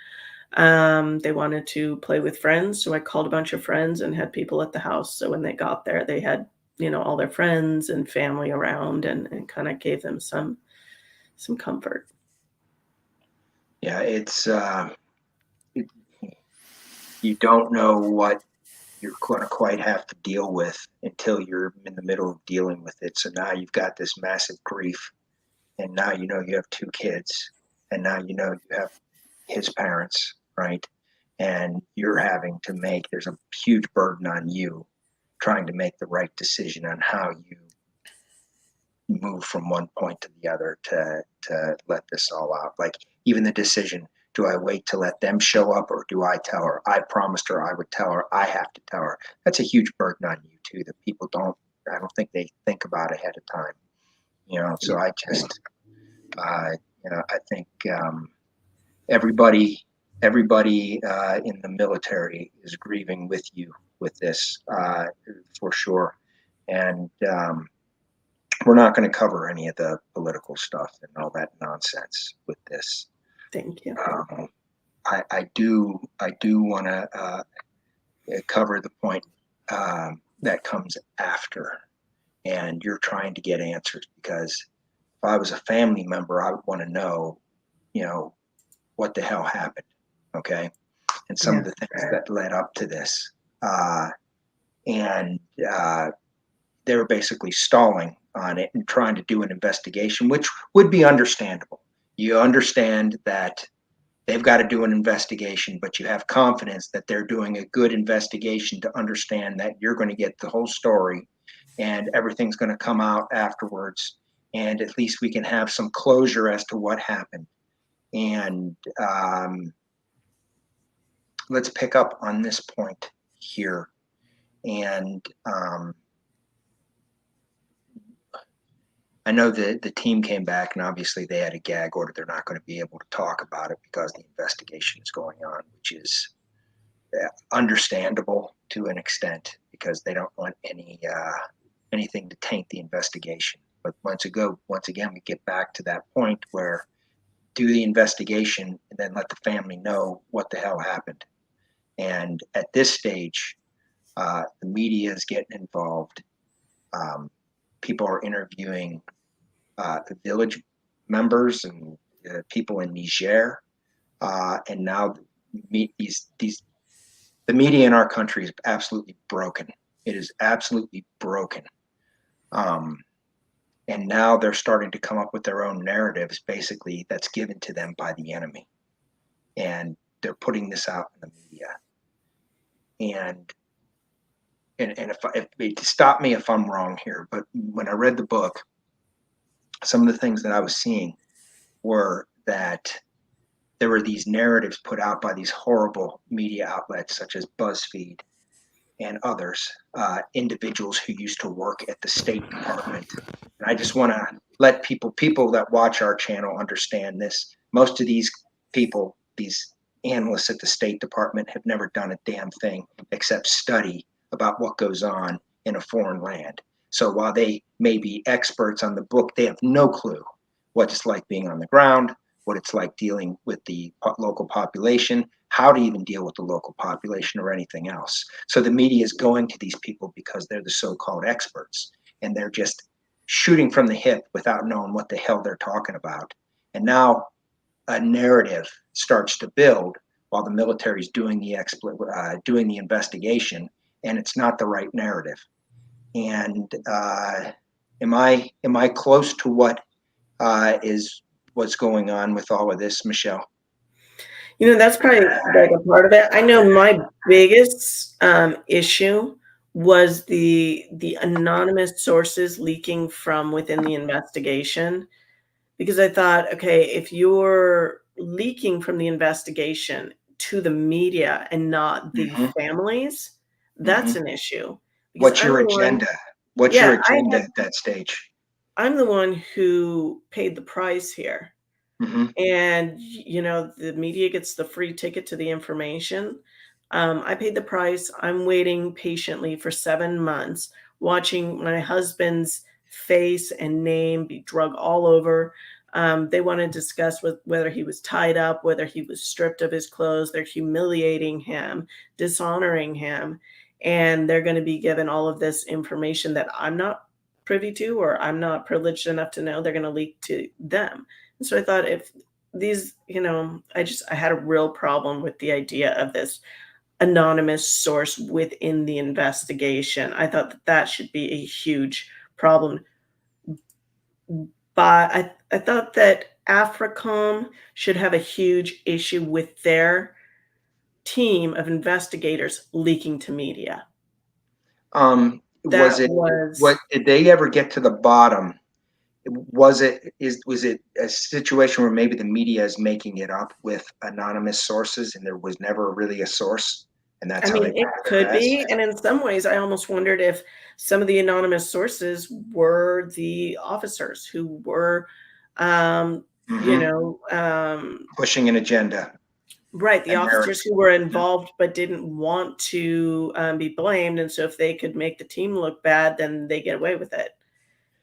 They wanted to play with friends, so I called a bunch of friends and had people at the house. So when they got there, they had, all their friends and family around, and kind of gave them some comfort. Yeah, you don't know what you're going to quite have to deal with until you're in the middle of dealing with it. So now you've got this massive grief, and now you have 2 kids, and now you have his parents, right? And you're having to there's a huge burden on you trying to make the right decision on how you move from one point to the other to let this all out. Like, even the decision, do I wait to let them show up, or do I tell her? I promised her I would tell her. I have to tell her. That's a huge burden on you too, that people I don't think they think about ahead of time. So I just, I think everybody in the military is grieving with you with this, for sure. And we're not going to cover any of the political stuff and all that nonsense with this. Thank you. I do want to cover the point that comes after, and you're trying to get answers, because if I was a family member, I would want to know, what the hell happened, okay, and some of the things that led up to this, and they were basically stalling on it and trying to do an investigation, which would be understandable. You understand that they've got to do an investigation, but you have confidence that they're doing a good investigation to understand that you're going to get the whole story and everything's going to come out afterwards. And at least we can have some closure as to what happened. And let's pick up on this point here. And I know that the team came back, and obviously they had a gag order. They're not going to be able to talk about it because the investigation is going on, which is understandable to an extent, because they don't want anything to taint the investigation. But once again, we get back to that point where do the investigation and then let the family know what the hell happened. And at this stage, the media is getting involved. People are interviewing the village members and people in Niger, and now the media in our country is absolutely broken. It is absolutely broken, and now they're starting to come up with their own narratives, basically, that's given to them by the enemy, and they're putting this out in the media. And if stop me if I'm wrong here, but when I read the book, some of the things that I was seeing were that there were these narratives put out by these horrible media outlets such as BuzzFeed and others, individuals who used to work at the State Department. And I just want to let people that watch our channel understand this. Most of these people, these analysts at the State Department, have never done a damn thing except study about what goes on in a foreign land. So while they may be experts on the book, they have no clue what it's like being on the ground, what it's like dealing with the local population, how to even deal with the local population or anything else. So the media is going to these people because they're the so-called experts, and they're just shooting from the hip without knowing what the hell they're talking about. And now a narrative starts to build while the military is doing the investigation, and it's not the right narrative. And am I close to what's going on with all of this, Michelle? That's probably like a part of it. I know my biggest issue was the anonymous sources leaking from within the investigation, because I thought, okay, if you're leaking from the investigation to the media and not the families, that's an issue. What's your agenda? What's your agenda at that stage? I'm the one who paid the price here. And, the media gets the free ticket to the information. I paid the price. I'm waiting patiently for 7 months, watching my husband's face and name be drug all over. They want to discuss whether he was tied up, whether he was stripped of his clothes. They're humiliating him, dishonoring him. And they're going to be given all of this information that I'm not privy to, or I'm not privileged enough to know. They're going to leak to them. And so I thought, if these, I had a real problem with the idea of this anonymous source within the investigation. I thought that that should be a huge problem. But I thought that AFRICOM should have a huge issue with their team of investigators leaking to media. Was That it, what, was did they ever get to the bottom? Was it a situation where maybe the media is making it up with anonymous sources and there was never really a source, and that's I how they mean, it got their could mess? be, and in some ways, I almost wondered if some of the anonymous sources were the officers who were, you Mhm. know, Pushing an agenda right, the and officers narrative. who were Yeah. involved but didn't want to, be blamed, and so if they could make the team look bad, then they get away with it,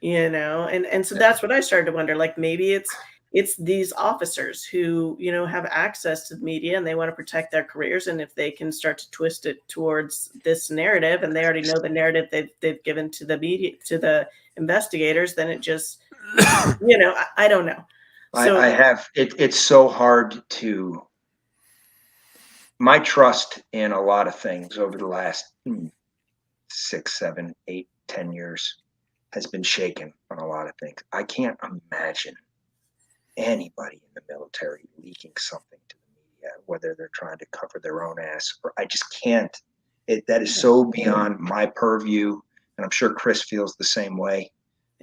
and so that's what I started to wonder, like, maybe it's these officers who, have access to the media and they wanna protect their careers, and if they can start to twist it towards this narrative, and they already know the narrative they've given to the media to the investigators, then it just I don't know. I So have it's so hard to, my trust in a lot of things over the last 6, 7, 8, 10 years has been shaken on a lot of things. I can't imagine anybody in the military leaking something to the media, whether they're trying to cover their own ass or I just can't. That is so beyond my purview, and I'm sure Chris feels the same way.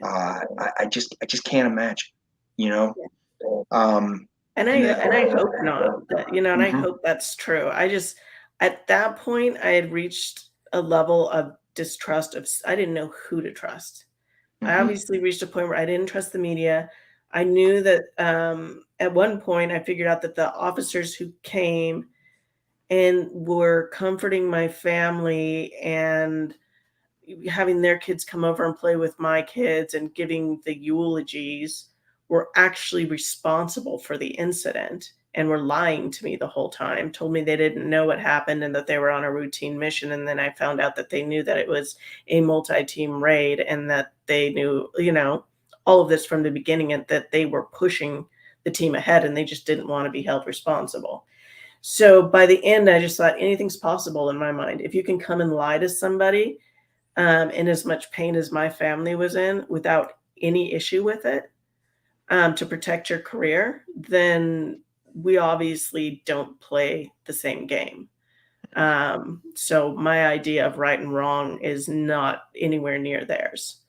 I just can't imagine, you know. Um, And and I hope not, and I Mhm, hope that's true. I just at that point, I had reached a level of distrust I didn't know who to trust. I mhm, obviously reached a point where I didn't trust the media. I knew that, at one point, I figured out that the officers who came and were comforting my family and having their kids come over and play with my kids and giving the eulogies were actually responsible for the incident and were lying to me the whole time, told me they didn't know what happened and that they were on a routine mission. And then I found out that they knew that it was a multi-team raid and that they knew, all of this from the beginning and that they were pushing the team ahead and they just didn't want to be held responsible. So by the end, I just thought anything's possible in my mind. If you can come and lie to somebody in as much pain as my family was in without any issue with it, to protect your career, then we obviously don't play the same game. So my idea of right and wrong is not anywhere near theirs.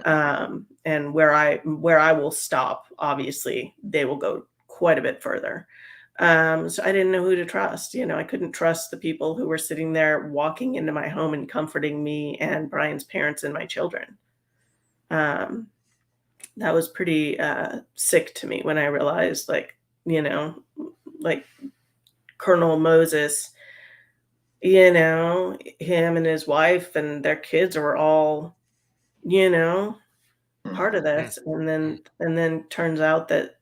And where I will stop, obviously, they will go quite a bit further. So I didn't know who to trust. I couldn't trust the people who were sitting there walking into my home and comforting me and Brian's parents and my children. Um, that was pretty sick to me when I realized, you know, like Colonel Moses, him and his wife and their kids were all, you know, part of mhm. this, and then turns out that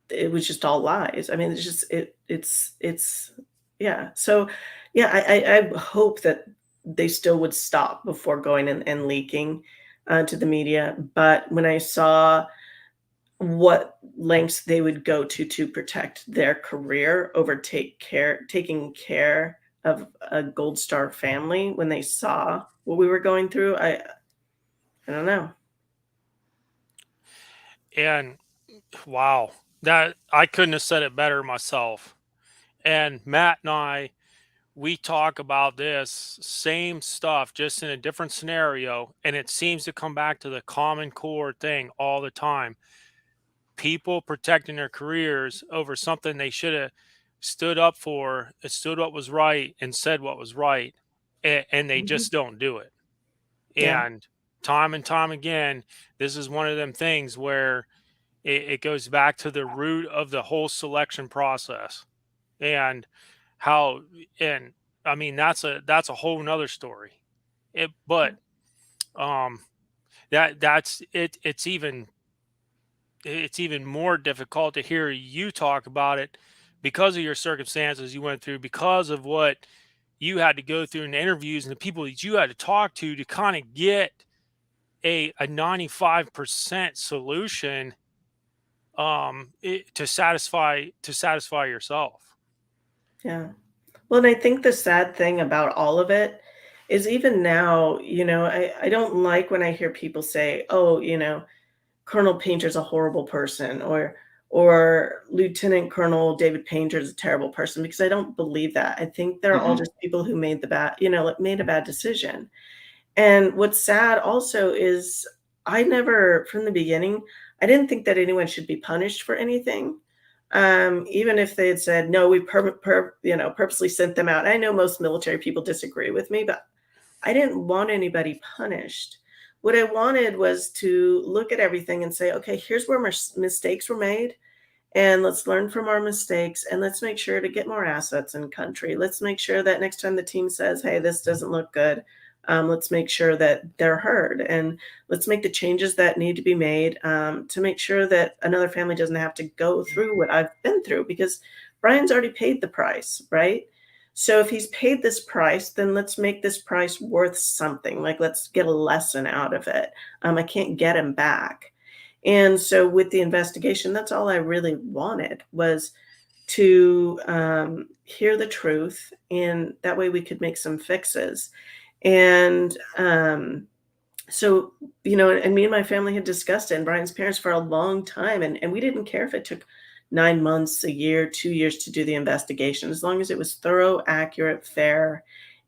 it was just all lies. I mean, it's just it's yeah. So yeah, I hope that they still would stop before going and leaking to the media. But when I saw what lengths they would go to protect their career over taking care of a Gold Star family, when they saw what we were going through, I don't know. And wow, that I couldn't have said it better myself. And Matt and I, we talk about this same stuff just in a different scenario, and it seems to come back to the common core thing all the time. People protecting their careers over something they should have stood up for, stood what was right, and said what was right, and they Mhm. just don't do it. Yeah. And time again, this is one of them things where it goes back to the root of the whole selection process and how, and I mean that's a whole nother story. But um that's it. It's even more difficult to hear you talk about it because of your circumstances you went through, because of what you had to go through in the interviews and the people that you had to talk to kind of get a 95% solution to satisfy yourself. Yeah. Well, and I think the sad thing about all of it is even now, I don't like when I hear people say, oh, Colonel Painter's a horrible person, or Lieutenant Colonel David Painter's a terrible person, because I don't believe that. I think they're all Mhm. just people who made like made a bad decision. And what's sad also is I never, from the beginning, I didn't think that anyone should be punished for anything. Even if they had said, no, we purposely sent them out. I know most military people disagree with me, but I didn't want anybody punished. What I wanted was to look at everything and say, okay, here's where mistakes were made. And let's learn from our mistakes, and let's make sure to get more assets in country. Let's make sure that next time the team says, hey, this doesn't look good, let's make sure that they're heard, and let's make the changes that need to be made, to make sure that another family doesn't have to go through what I've been through, because Brian's already paid the price, right? So if he's paid this price, then let's make this price worth something. Like, let's get a lesson out of it. I can't get him back. And so with the investigation, that's all I really wanted, was to hear the truth, and that way we could make some fixes. And so, and me and my family had discussed it, and Brian's parents, for a long time. And we didn't care if it took 9 months, a year, 2 years to do the investigation, as long as it was thorough, accurate, fair.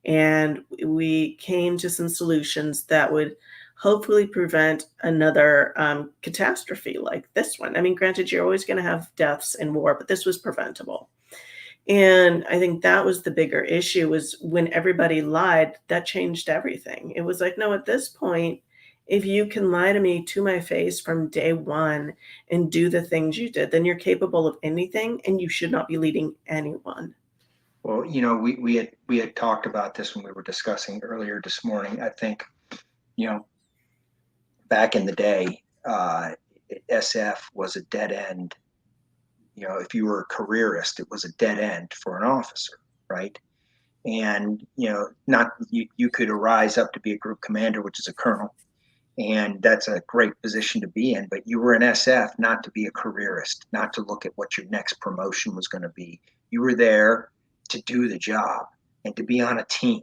And we came to some solutions that would hopefully prevent another catastrophe like this one. I mean, granted, you're always going to have deaths in war, but this was preventable. And I think that was the bigger issue, was when everybody lied, that changed everything. It was like, no, at this point, if you can lie to me to my face from day one and do the things you did, then you're capable of anything, and you should not be leading anyone. Well, we had talked about this when we were discussing earlier this morning. I think, you know, back in the day, SF was a dead end. If you were a careerist, it was a dead end for an officer, right? And not you could arise up to be a group commander, which is a colonel, and that's a great position to be in. But you were an SF not to be a careerist, not to look at what your next promotion was going to be. You were there to do the job and to be on a team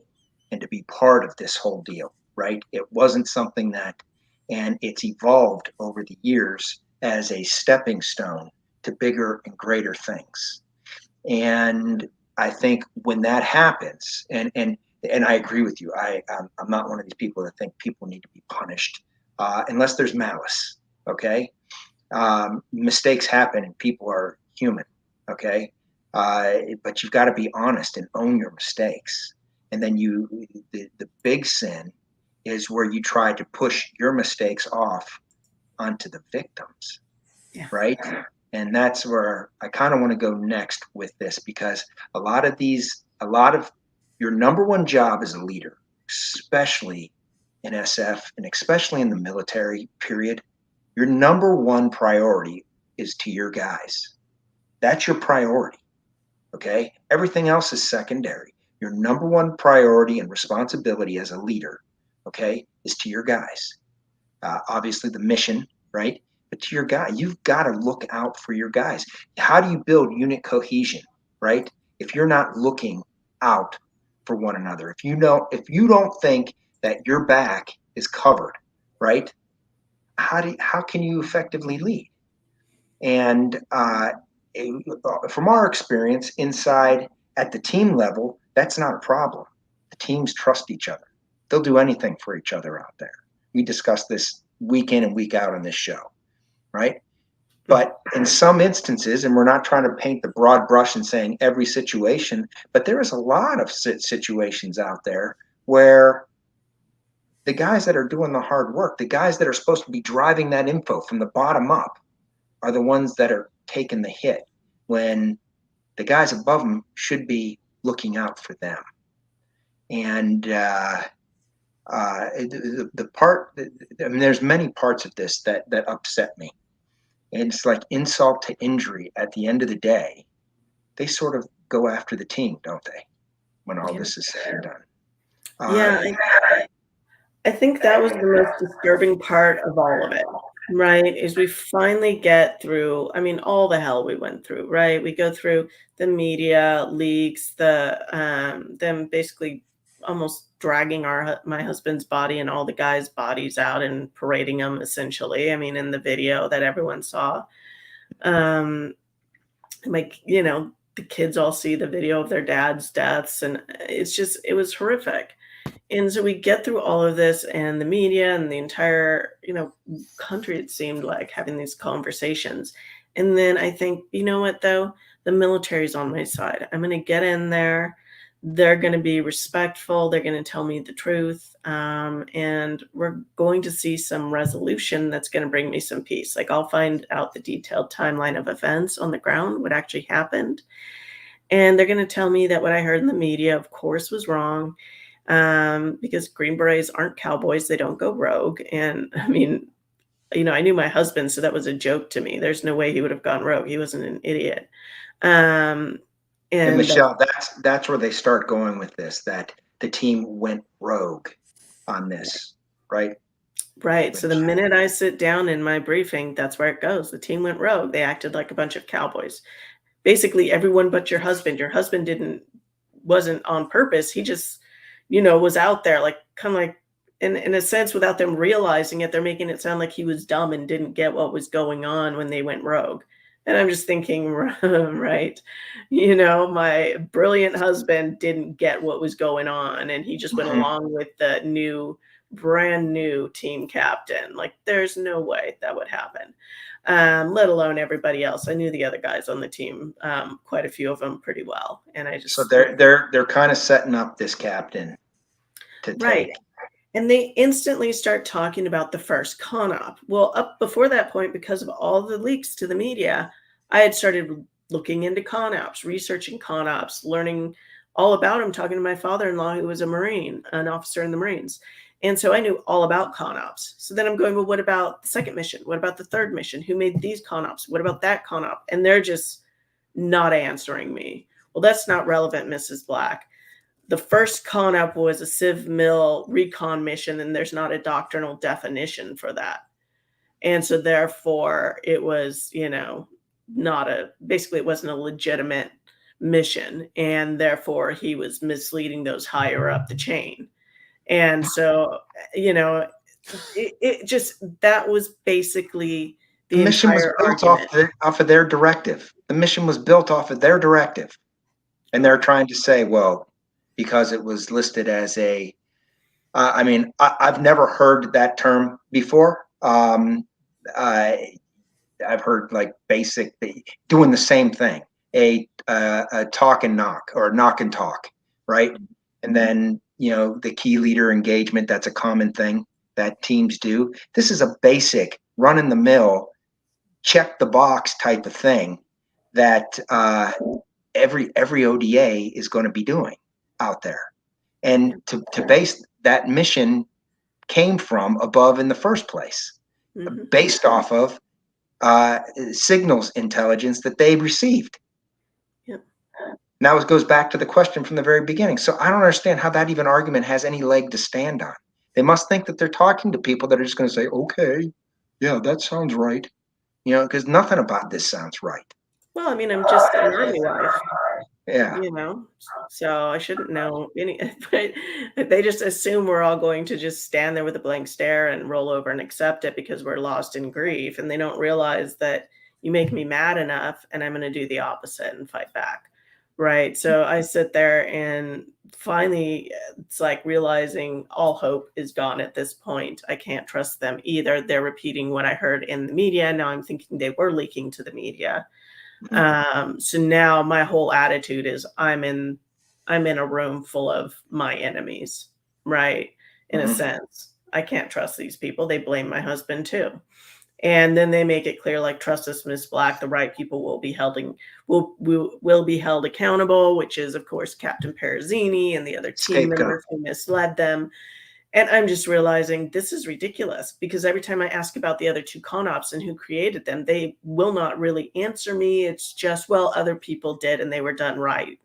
and to be part of this whole deal, right? It wasn't something and it's evolved over the years as a stepping stone to bigger and greater things. And I think when that happens, and I agree with you, I'm not one of these people that think people need to be punished unless there's malice. Okay, mistakes happen, and people are human. Okay, but you've got to be honest and own your mistakes. And then the big sin is where you try to push your mistakes off onto the victims, Yeah. right? And that's where I kind of want to go next with this, because a lot of your number one job as a leader, especially in SF and especially in the military period, your number one priority is to your guys. That's your priority. Okay. Everything else is secondary. Your number one priority and responsibility as a leader, okay, is to your guys. Obviously, the mission, right? But to your guy, you've got to look out for your guys. How do you build unit cohesion, right? If you're not looking out for one another, if you don't think that your back is covered, right? How can you effectively lead? And from our experience inside at the team level, that's not a problem. The teams trust each other. They'll do anything for each other out there. We discuss this week in and week out on this show, right? But in some instances, and we're not trying to paint the broad brush and saying every situation, but there is a lot of situations out there where the guys that are doing the hard work, the guys that are supposed to be driving that info from the bottom up, are the ones that are taking the hit when the guys above them should be looking out for them. And there's many parts of this that upset me. And it's like insult to injury. At the end of the day, they sort of go after the team, don't they? When all this is said and done. Yeah, I think that was the most disturbing part of all of it. Right, is we finally get through, I mean, all the hell we went through, right? We go through the media leaks, them basically almost dragging my husband's body and all the guys' bodies out and parading them essentially. I mean, in the video that everyone saw. Um, like, the kids all see the video of their dad's deaths, and it was horrific. And so we get through all of this, and the media and the entire, country, it seemed like, having these conversations. And then I think, you know what, though? The military's on my side. I'm going to get in there. They're going to be respectful. They're going to tell me the truth. And we're going to see some resolution that's going to bring me some peace. Like, I'll find out the detailed timeline of events on the ground, what actually happened. And they're going to tell me that what I heard in the media, of course, was wrong, because Green Berets aren't cowboys. They don't go rogue. And I mean, I knew my husband, so that was a joke to me. There's no way he would have gone rogue. He wasn't an idiot. And And Michelle, that's where they start going with this, that the team went rogue on this, right? right. So the minute I sit down in my briefing, that's where it goes. The team went rogue. They acted like a bunch of cowboys. Basically everyone but your husband. Your husband wasn't on purpose. He just, was out there, like, kind of like, in a sense, without them realizing it, they're making it sound like he was dumb and didn't get what was going on when they went rogue. And I'm just thinking, right, my brilliant husband didn't get what was going on, and he just went along with the brand new team captain. Like, there's no way that would happen. Let alone everybody else. I knew the other guys on the team, quite a few of them, pretty well. And I just, so they're kind of setting up this captain to right. take. And they instantly start talking about the first con-op. Well, up before that point, because of all the leaks to the media, I had started looking into con-ops, researching con-ops, learning all about them, talking to my father-in-law, who was a Marine, an officer in the Marines. And so I knew all about con-ops. So then I'm going, well, what about the second mission? What about the third mission? Who made these con-ops? What about that con-op? And they're just not answering me. Well, that's not relevant, Mrs. Black. The first con-op was a Civ Mill recon mission, and there's not a doctrinal definition for that. And so therefore it was, basically it wasn't a legitimate mission. And therefore he was misleading those higher up the chain. And so, it just, that was basically The mission was entire built argument. off of their directive. The mission was built off of their directive. And they're trying to say, well, because it was listed as I've never heard that term before. I've heard like basic doing the same thing, a talk and knock, or knock and talk, right? And then, the key leader engagement, that's a common thing that teams do. This is a basic run in the mill, check the box type of thing that every ODA is going to be doing out there. And to base that mission came from above in the first place, based off of signals intelligence that they received. Yep. Now it goes back to the question from the very beginning. So I don't understand how that even argument has any leg to stand on. They must think that they're talking to people that are just going to say, okay, yeah, that sounds right. Because nothing about this sounds right. Well, I mean, I'm just an Army wife. Yeah. So I shouldn't know any, but they just assume we're all going to just stand there with a blank stare and roll over and accept it because we're lost in grief. And they don't realize that you make me mad enough and I'm going to do the opposite and fight back. Right. So I sit there, and finally it's like realizing all hope is gone at this point. I can't trust them either. They're repeating what I heard in the media. Now I'm thinking they were leaking to the media. So now my whole attitude is I'm in a room full of my enemies, right? In a sense, I can't trust these people. They blame my husband too. And then they make it clear, like, trust us, Miss Black, the right people will be will be held accountable, which is, of course, Captain Perazini and the other team members who misled them. And I'm just realizing this is ridiculous, because every time I ask about the other two con-ops and who created them, they will not really answer me. It's just, well, other people did and they were done right.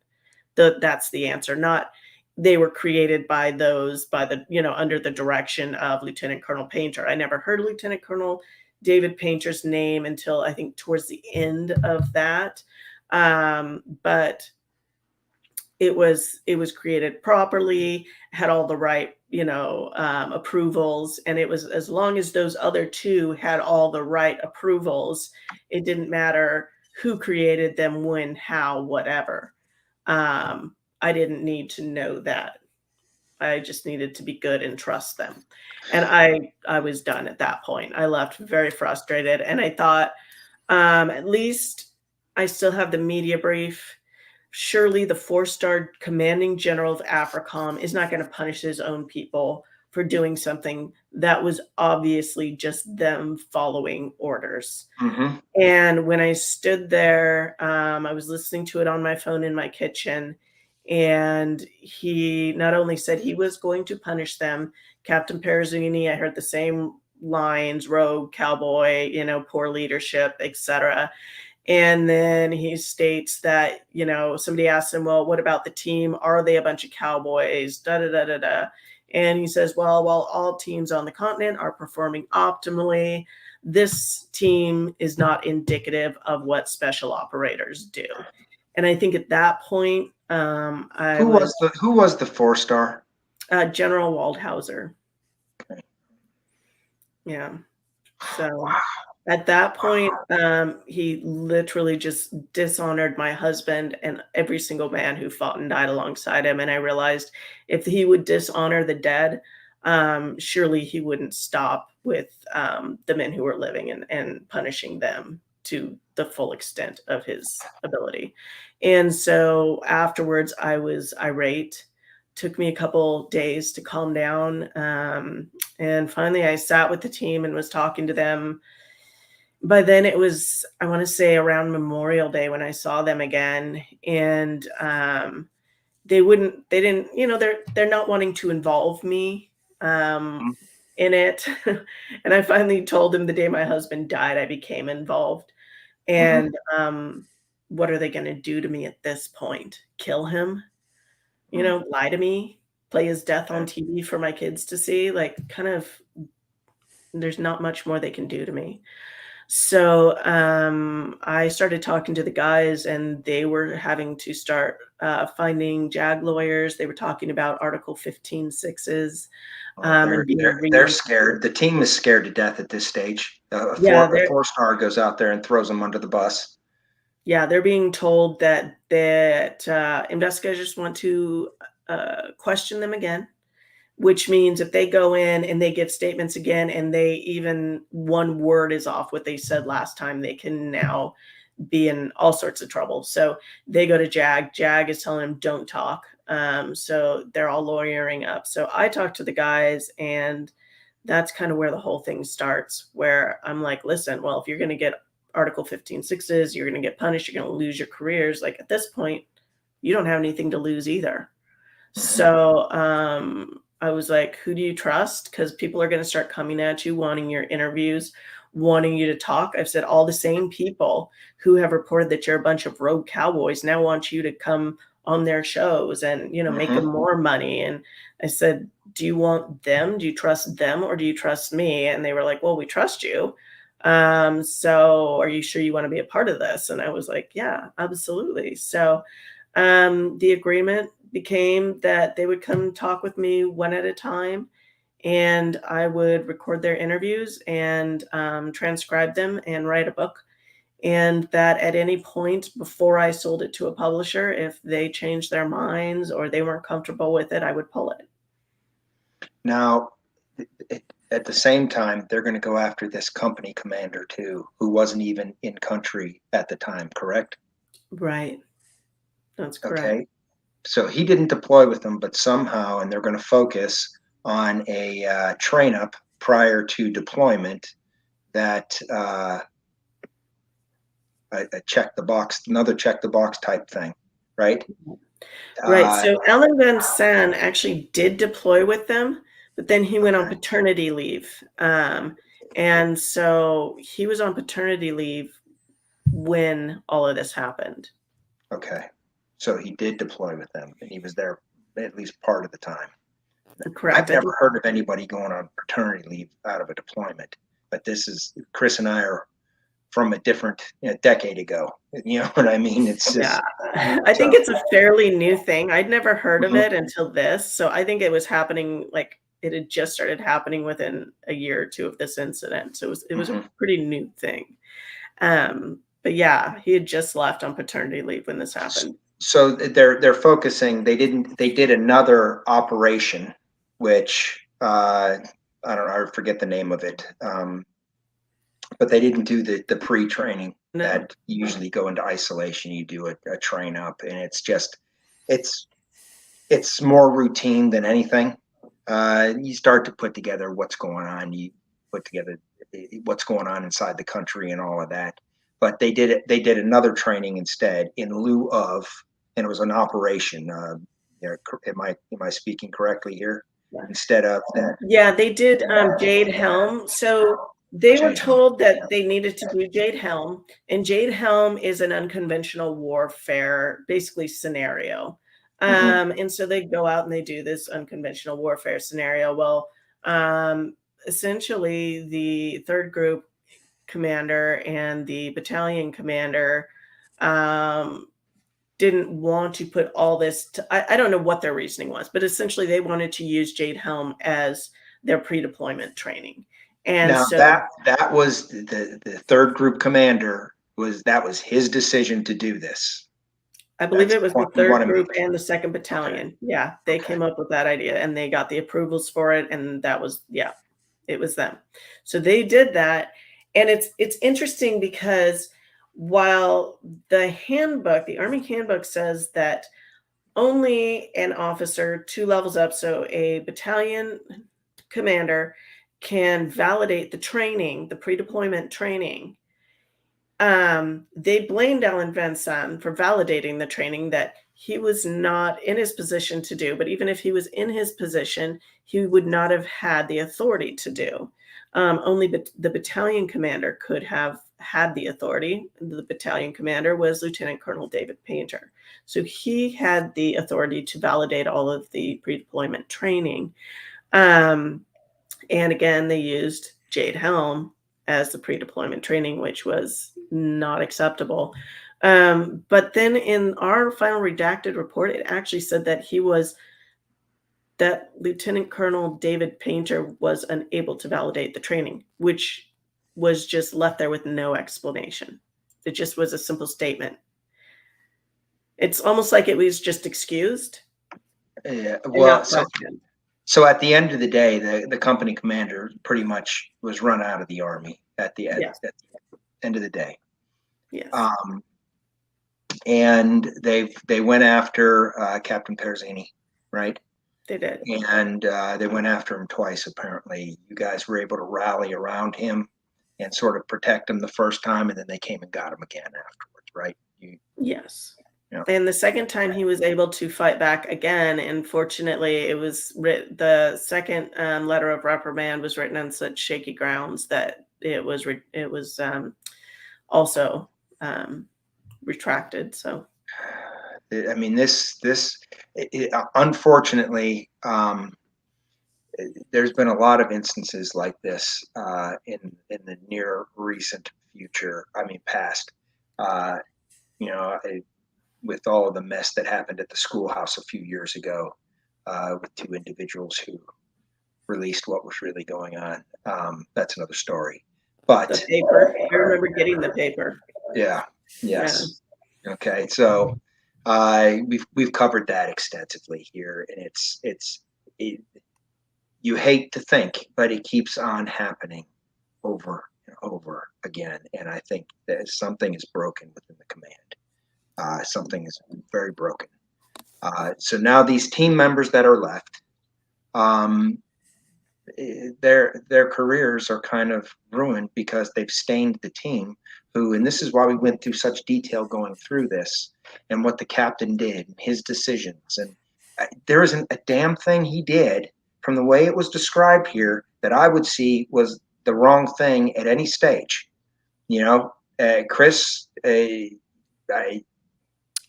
That's the answer. Not they were created by under the direction of Lieutenant Colonel Painter. I never heard Lieutenant Colonel David Painter's name until I think towards the end of that. But it was created properly, had all the right, approvals, and it was, as long as those other two had all the right approvals, it didn't matter who created them, when, how, whatever. I didn't need to know that. I just needed to be good and trust them. And I was done at that point. I left very frustrated, and I thought, at least I still have the media brief. Surely the 4-star commanding general of AFRICOM is not going to punish his own people for doing something that was obviously just them following orders. Mm-hmm. And when I stood there, I was listening to it on my phone in my kitchen, and he not only said he was going to punish them, Captain Perezzini, I heard the same lines: rogue, cowboy, poor leadership, etc. And then he states that, somebody asked him, well, what about the team? Are they a bunch of cowboys? Da, da, da, da, da. And he says, well, while all teams on the continent are performing optimally, this team is not indicative of what special operators do. And I think at that point, Who was the 4-star? General Waldhauser. Okay. Yeah. So at that point, he literally just dishonored my husband and every single man who fought and died alongside him. And I realized if he would dishonor the dead, surely he wouldn't stop with the men who were living and punishing them to the full extent of his ability. And so afterwards, I was irate. Took me a couple days to calm down. And finally, I sat with the team and was talking to them. By then it was, I want to say, around Memorial Day when I saw them again. And they didn't, they're not wanting to involve me in it. And I finally told them the day my husband died, I became involved. And what are they going to do to me at this point? Kill him? Lie to me, play his death on TV for my kids to see? Like, kind of, there's not much more they can do to me. So I started talking to the guys, and they were having to start finding JAG lawyers. They were talking about Article 15.6s. They're scared. The team is scared to death at this stage. A 4-star goes out there and throws them under the bus. Yeah, they're being told that investigators want to question them again, which means if they go in and they give statements again, and they even one word is off what they said last time, they can now be in all sorts of trouble. So they go to JAG. JAG is telling them don't talk. So they're all lawyering up. So I talked to the guys, and that's kind of where the whole thing starts, where I'm like, listen, well, if you're going to get Article 15.6s, you're going to get punished, you're going to lose your careers. Like, at this point, you don't have anything to lose either. So I was like, who do you trust? Because people are going to start coming at you, wanting your interviews, wanting you to talk. I've said all the same people who have reported that you're a bunch of rogue cowboys now want you to come on their shows and, make them more money. And I said, do you want them? Do you trust them, or do you trust me? And they were like, well, we trust you. So are you sure you want to be a part of this? And I was like, yeah, absolutely. So the agreement became that they would come talk with me one at a time, and I would record their interviews and transcribe them and write a book. And that at any point before I sold it to a publisher, if they changed their minds or they weren't comfortable with it, I would pull it. Now, at the same time, they're going to go after this company commander too, who wasn't even in country at the time, correct? Right. That's correct. Okay. So he didn't deploy with them, but somehow, and they're going to focus on a train up prior to deployment that a check the box, another check the box type thing, right? Right. So Alan Van San actually did deploy with them, but then he went on paternity leave. And so he was on paternity leave when all of this happened. Okay. So he did deploy with them, and he was there at least part of the time. Correct. I've never heard of anybody going on paternity leave out of a deployment. but this is Chris and I are from a different decade ago. You know what I mean? It's just, Yeah, I think it's a fairly new thing. I'd never heard of it until this. So I think it was happening, like it had just started happening within a year or two of this incident. So it was a pretty new thing. But yeah, he had just left on paternity leave when this happened. So they're focusing. They did another operation, which I don't know, I forget the name of it. But they didn't do the pre-training that you usually go into isolation. You do a train up, and it's just it's more routine than anything. You start to put together what's going on. You put together what's going on inside the country and all of that. But they did it. They did another training instead in lieu of, and it was an operation. Am I speaking correctly here? Instead of that. Yeah, they did Jade Helm. So they were told that they needed to do Jade Helm, and Jade Helm is an unconventional warfare, basically scenario. And so they go out and they do this unconventional warfare scenario. Well, essentially the third group commander and the battalion commander didn't want to put all this I don't know what their reasoning was, but essentially they wanted to use Jade Helm as their pre-deployment training. And now so that was the third group commander that was his decision to do this. I believe it was the third group and the second battalion. Okay. Yeah, they came up with that idea and they got the approvals for it. And that was, yeah, it was them. So they did that. And it's interesting because while the handbook, the Army handbook says that only an officer 2 levels up, so a battalion commander can validate the training, the pre-deployment training. They blamed Alan Van Zandt for validating the training that he was not in his position to do. But even if he was in his position, he would not have had the authority to do. Only the battalion commander could have had the authority. The battalion commander was Lieutenant Colonel David Painter. So he had the authority to validate all of the pre-deployment training. And again, they used Jade Helm as the pre-deployment training, which was not acceptable. But then in our final redacted report, it actually said that Lieutenant Colonel David Painter was unable to validate the training, which was just left there with no explanation. It just was a simple statement. It's almost like it was just excused. Yeah, well, so at the end of the day, the company commander pretty much was run out of the Army at the end of the day. Yes. And they went after Captain Perzini, right? They did. And they went after him twice, apparently. You guys were able to rally around him and sort of protect him the first time, and then they came and got him again afterwards, right? Yes. Yeah. And the second time he was able to fight back again, and fortunately it was the second letter of reprimand was written on such shaky grounds that it was also retracted. So I mean, unfortunately, there's been a lot of instances like this in the near recent future. I mean, past. With all of the mess that happened at the schoolhouse a few years ago, with 2 individuals who released what was really going on. That's another story. But the paper, I remember getting the paper. Yeah. Yes. Yeah. Okay. So we've covered that extensively here, and you hate to think, but it keeps on happening over and over again. And I think that something is broken within the command. Something is very broken. So now these team members that are left, their careers are kind of ruined because they've stained the team. And this is why we went through such detail going through this and what the captain did, and his decisions. And there isn't a damn thing he did from the way it was described here that I would see was the wrong thing at any stage. Chris,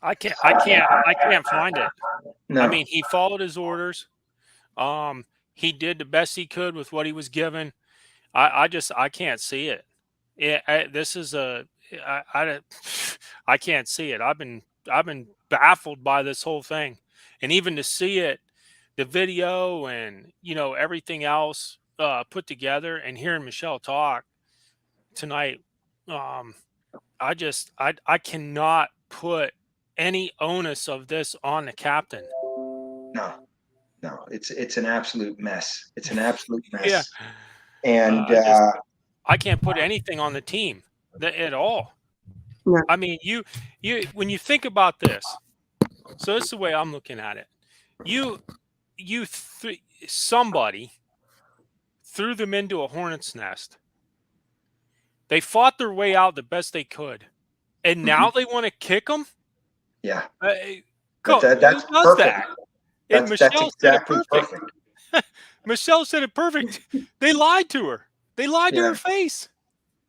I can't find it. No. I mean, he followed his orders. He did the best he could with what he was given. I can't see it. This is I can't see it. I've been baffled by this whole thing, and even to see it, the video and everything else put together, and hearing Michelle talk tonight, um, I cannot put any onus of this on the captain. No, it's an absolute mess. It's an absolute Yeah, mess. And I can't put anything on the team at all. No. I mean, you when you think about this, so this is the way I'm looking at it. Somebody threw them into a hornet's nest. They fought their way out the best they could, and now they want to kick them. yeah, Who that's does perfect. that? And That's Michelle said it exactly perfect. Michelle said it perfect. They lied to her. They lied to her face.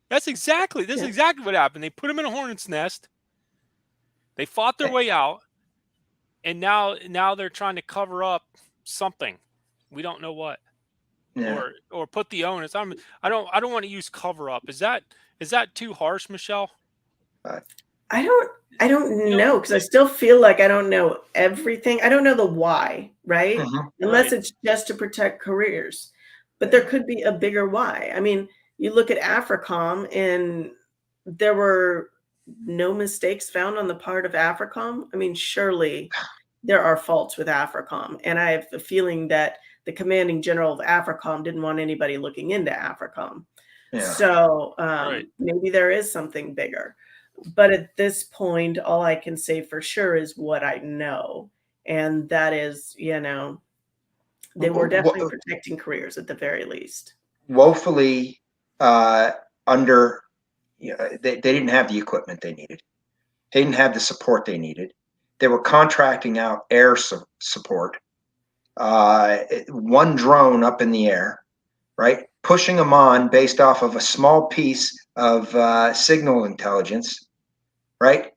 That's exactly what happened. They put him in a hornet's nest. They fought their way out, and now they're trying to cover up something. We don't know what. Yeah. Or put the onus. I don't want to use cover up. Is that too harsh, Michelle? I don't know, because I still feel like I don't know everything. I don't know the why, right? Unless it's just to protect careers. But there could be a bigger why. I mean, you look at AFRICOM, and there were no mistakes found on the part of AFRICOM. I mean, surely there are faults with AFRICOM. And I have the feeling that the commanding general of AFRICOM didn't want anybody looking into AFRICOM. Yeah. So maybe there is something bigger. But at this point, all I can say for sure is what I know. And that is, they were definitely protecting careers at the very least. Woefully under, they didn't have the equipment they needed. They didn't have the support they needed. They were contracting out air support. One drone up in the air, right? Pushing them on based off of a small piece of signal intelligence, right?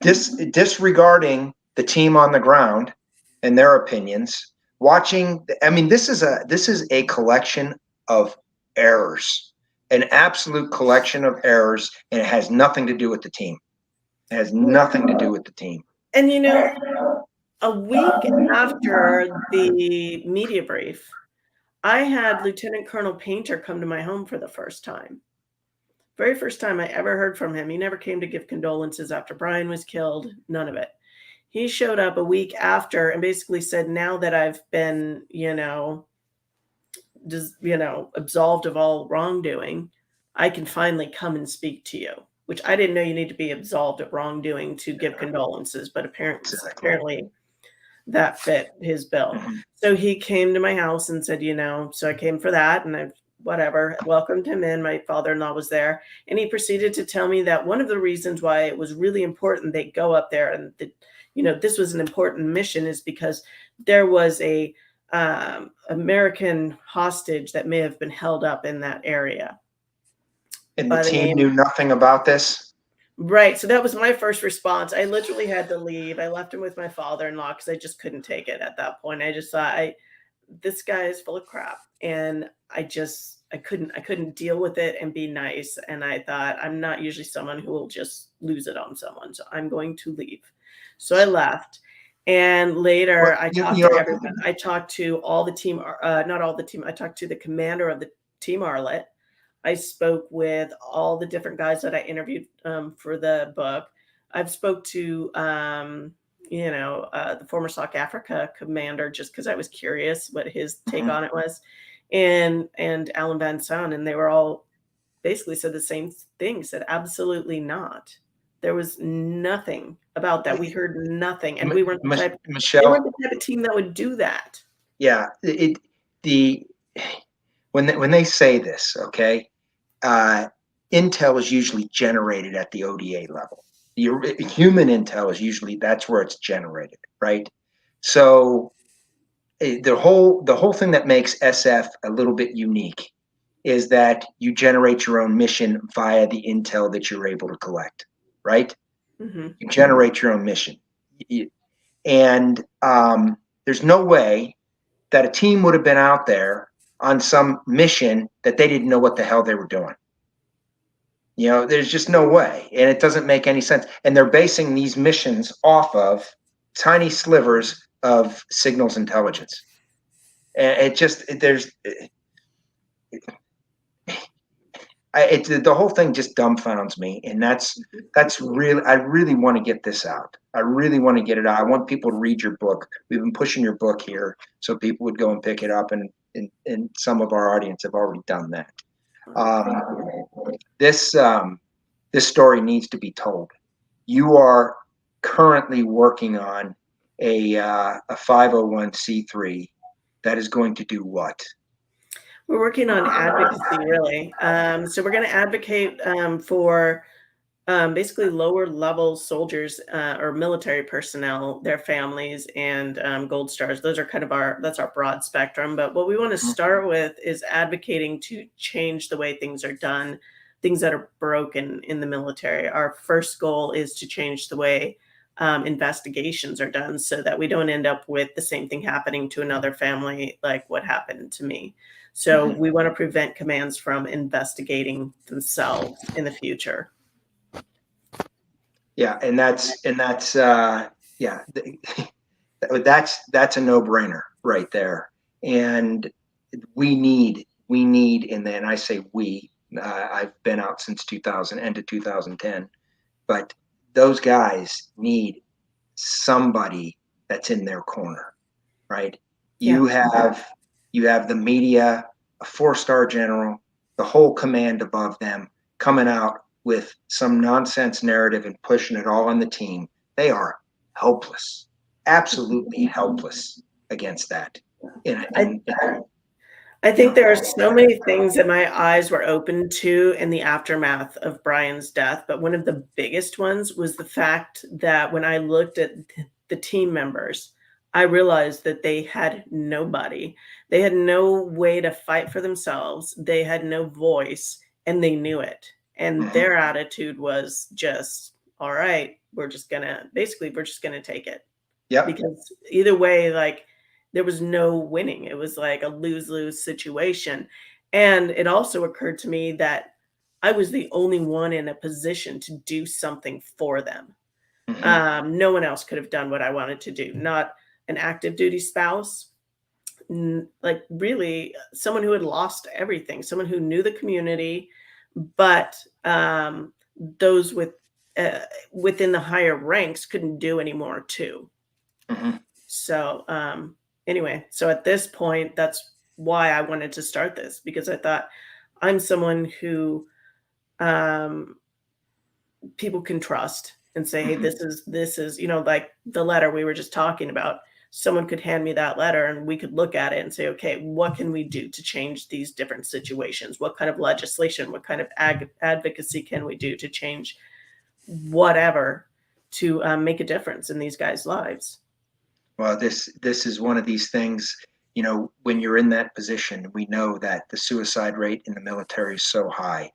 Disregarding the team on the ground and their opinions. This is a collection of errors, an absolute collection of errors, and it has nothing to do with the team. It has nothing to do with the team. And a week after the media brief, I had Lieutenant Colonel Painter come to my home for the first time. Very first time I ever heard from him. He never came to give condolences after Brian was killed, none of it. He showed up a week after and basically said, now that I've been, absolved of all wrongdoing, I can finally come and speak to you, which I didn't know you need to be absolved of wrongdoing to give condolences, but apparently that fit his bill. So he came to my house and said, so I came for that, and I welcomed him in. My father-in-law was there, and he proceeded to tell me that one of the reasons why it was really important they go up there and this was an important mission is because there was a American hostage that may have been held up in that area. And the team knew nothing about this? Right. So that was my first response. I literally had to leave. I left him with my father-in-law because I just couldn't take it at that point. I just thought, this guy is full of crap. And I couldn't deal with it and be nice. And I thought, I'm not usually someone who will just lose it on someone. So I'm going to leave. So I left. And later I talked to everyone. I talked to all the team, not all the team. I talked to the commander of the Team Arlet. I spoke with all the different guys that I interviewed for the book. I've spoke to, the former South Africa commander, just because I was curious what his take on it was, and Alan Van Son, and they were all basically said the same thing, said absolutely not. There was nothing about that. We heard nothing, and we weren't the type. Michelle, they weren't the type of team that would do that. Yeah, when they say this, okay, intel is usually generated at the ODA level. Human intel is usually that's where it's generated, right? So the whole thing that makes SF a little bit unique is that you generate your own mission via the intel that you're able to collect, right? You generate your own mission, and there's no way that a team would have been out there on some mission that they didn't know what the hell they were doing. There's just no way, and it doesn't make any sense. And they're basing these missions off of tiny slivers of signals intelligence. And the whole thing just dumbfounds me, and that's really, I really want to get this out. I really want to get it out. I want people to read your book. We've been pushing your book here so people would go and pick it up, and some of our audience have already done that. This story needs to be told. You are currently working on a 501c3 that is going to do what? We're working on advocacy, really. So we're going to advocate for basically lower level soldiers or military personnel, their families, and Gold Stars. Those are that's our broad spectrum. But what we want to start with is advocating to change the way things are done, things that are broken in the military. Our first goal is to change the way investigations are done so that we don't end up with the same thing happening to another family like what happened to me. So we want to prevent commands from investigating themselves in the future. Yeah, and that's that's a no-brainer right there. And we need, and then I say we, I've been out since 2000, end of 2010, but those guys need somebody that's in their corner, right? You have the media, a 4-star general, the whole command above them coming out with some nonsense narrative and pushing it all on the team. They are helpless, absolutely helpless against that. I think there are so many things that my eyes were open to in the aftermath of Brian's death, but one of the biggest ones was the fact that when I looked at the team members, I realized that they had nobody. They had no way to fight for themselves. They had no voice, and they knew it. And their attitude was just, all right, we're just gonna take it. Yeah. Because either way, like, there was no winning. It was like a lose-lose situation. And it also occurred to me that I was the only one in a position to do something for them. No one else could have done what I wanted to do. Not an active duty spouse, like really someone who had lost everything, someone who knew the community, but those within the higher ranks couldn't do anymore too. So anyway, so at this point, that's why I wanted to start this, because I thought I'm someone who people can trust and say, hey, this is, like the letter we were just talking about. Someone could hand me that letter and we could look at it and say, okay, what can we do to change these different situations? What kind of legislation, what kind of advocacy can we do to change whatever to make a difference in these guys' lives? Well, this is one of these things, when you're in that position, we know that the suicide rate in the military is so high.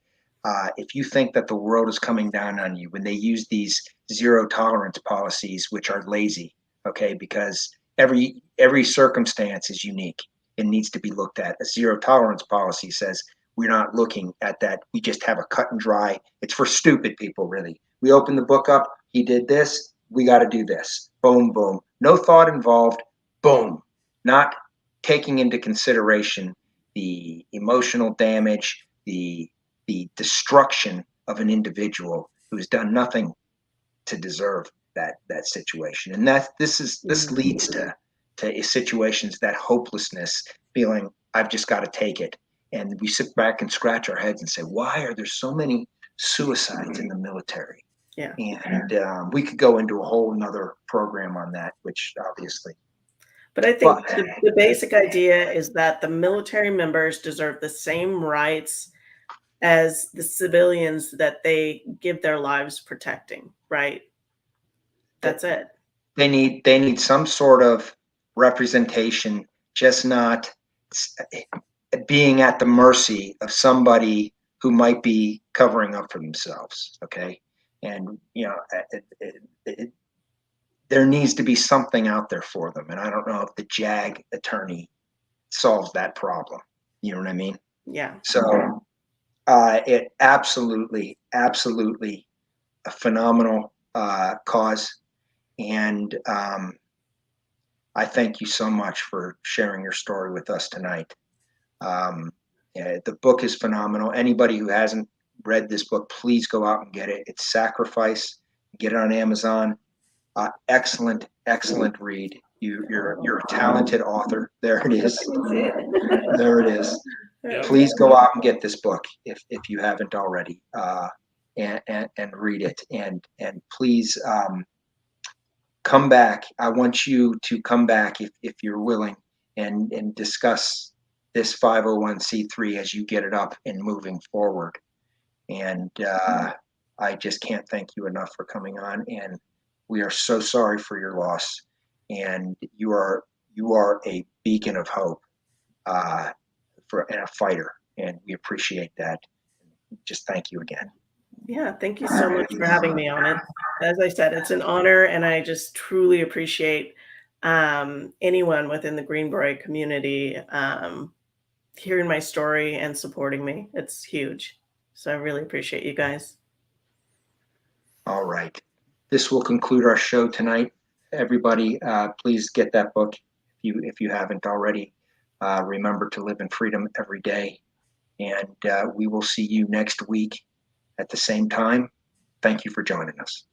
If you think that the world is coming down on you when they use these zero tolerance policies, which are lazy, okay, because every circumstance is unique and needs to be looked at. A zero tolerance policy says we're not looking at that. We just have a cut and dry. It's for stupid people, really. We open the book up. He did this. We got to do this. Boom, boom. No thought involved. Boom. Not taking into consideration the emotional damage, the destruction of an individual who's done nothing to deserve that situation. And this leads to situations, that hopelessness, feeling I've just got to take it. And we sit back and scratch our heads and say, why are there so many suicides in the military? Yeah. And we could go into a whole nother program on that, which obviously. But I think the basic idea is that the military members deserve the same rights as the civilians that they give their lives protecting, right? That's it. They need some sort of representation, just not being at the mercy of somebody who might be covering up for themselves. Okay. And, there needs to be something out there for them. And I don't know if the JAG attorney solves that problem. You know what I mean? Yeah. So it absolutely a phenomenal cause. And I thank you so much for sharing your story with us tonight. The book is phenomenal. Anybody who hasn't read this book, please go out and get it. It's Sacrifice. Get it on Amazon. Excellent read. You're a talented author. There it is. There it is. Yep. Please go out and get this book if you haven't already, and read it. And please come back. I want you to come back if you're willing and discuss this 501c3 as you get it up and moving forward. And I just can't thank you enough for coming on. And we are so sorry for your loss. And you are a beacon of hope and a fighter. And we appreciate that. Just thank you again. Yeah, thank you so much for having me on it. As I said, it's an honor, and I just truly appreciate anyone within the Green Beret community hearing my story and supporting me. It's huge. So I really appreciate you guys. All right. This will conclude our show tonight. Everybody, please get that book if you haven't already. Remember to live in freedom every day. And we will see you next week at the same time. Thank you for joining us.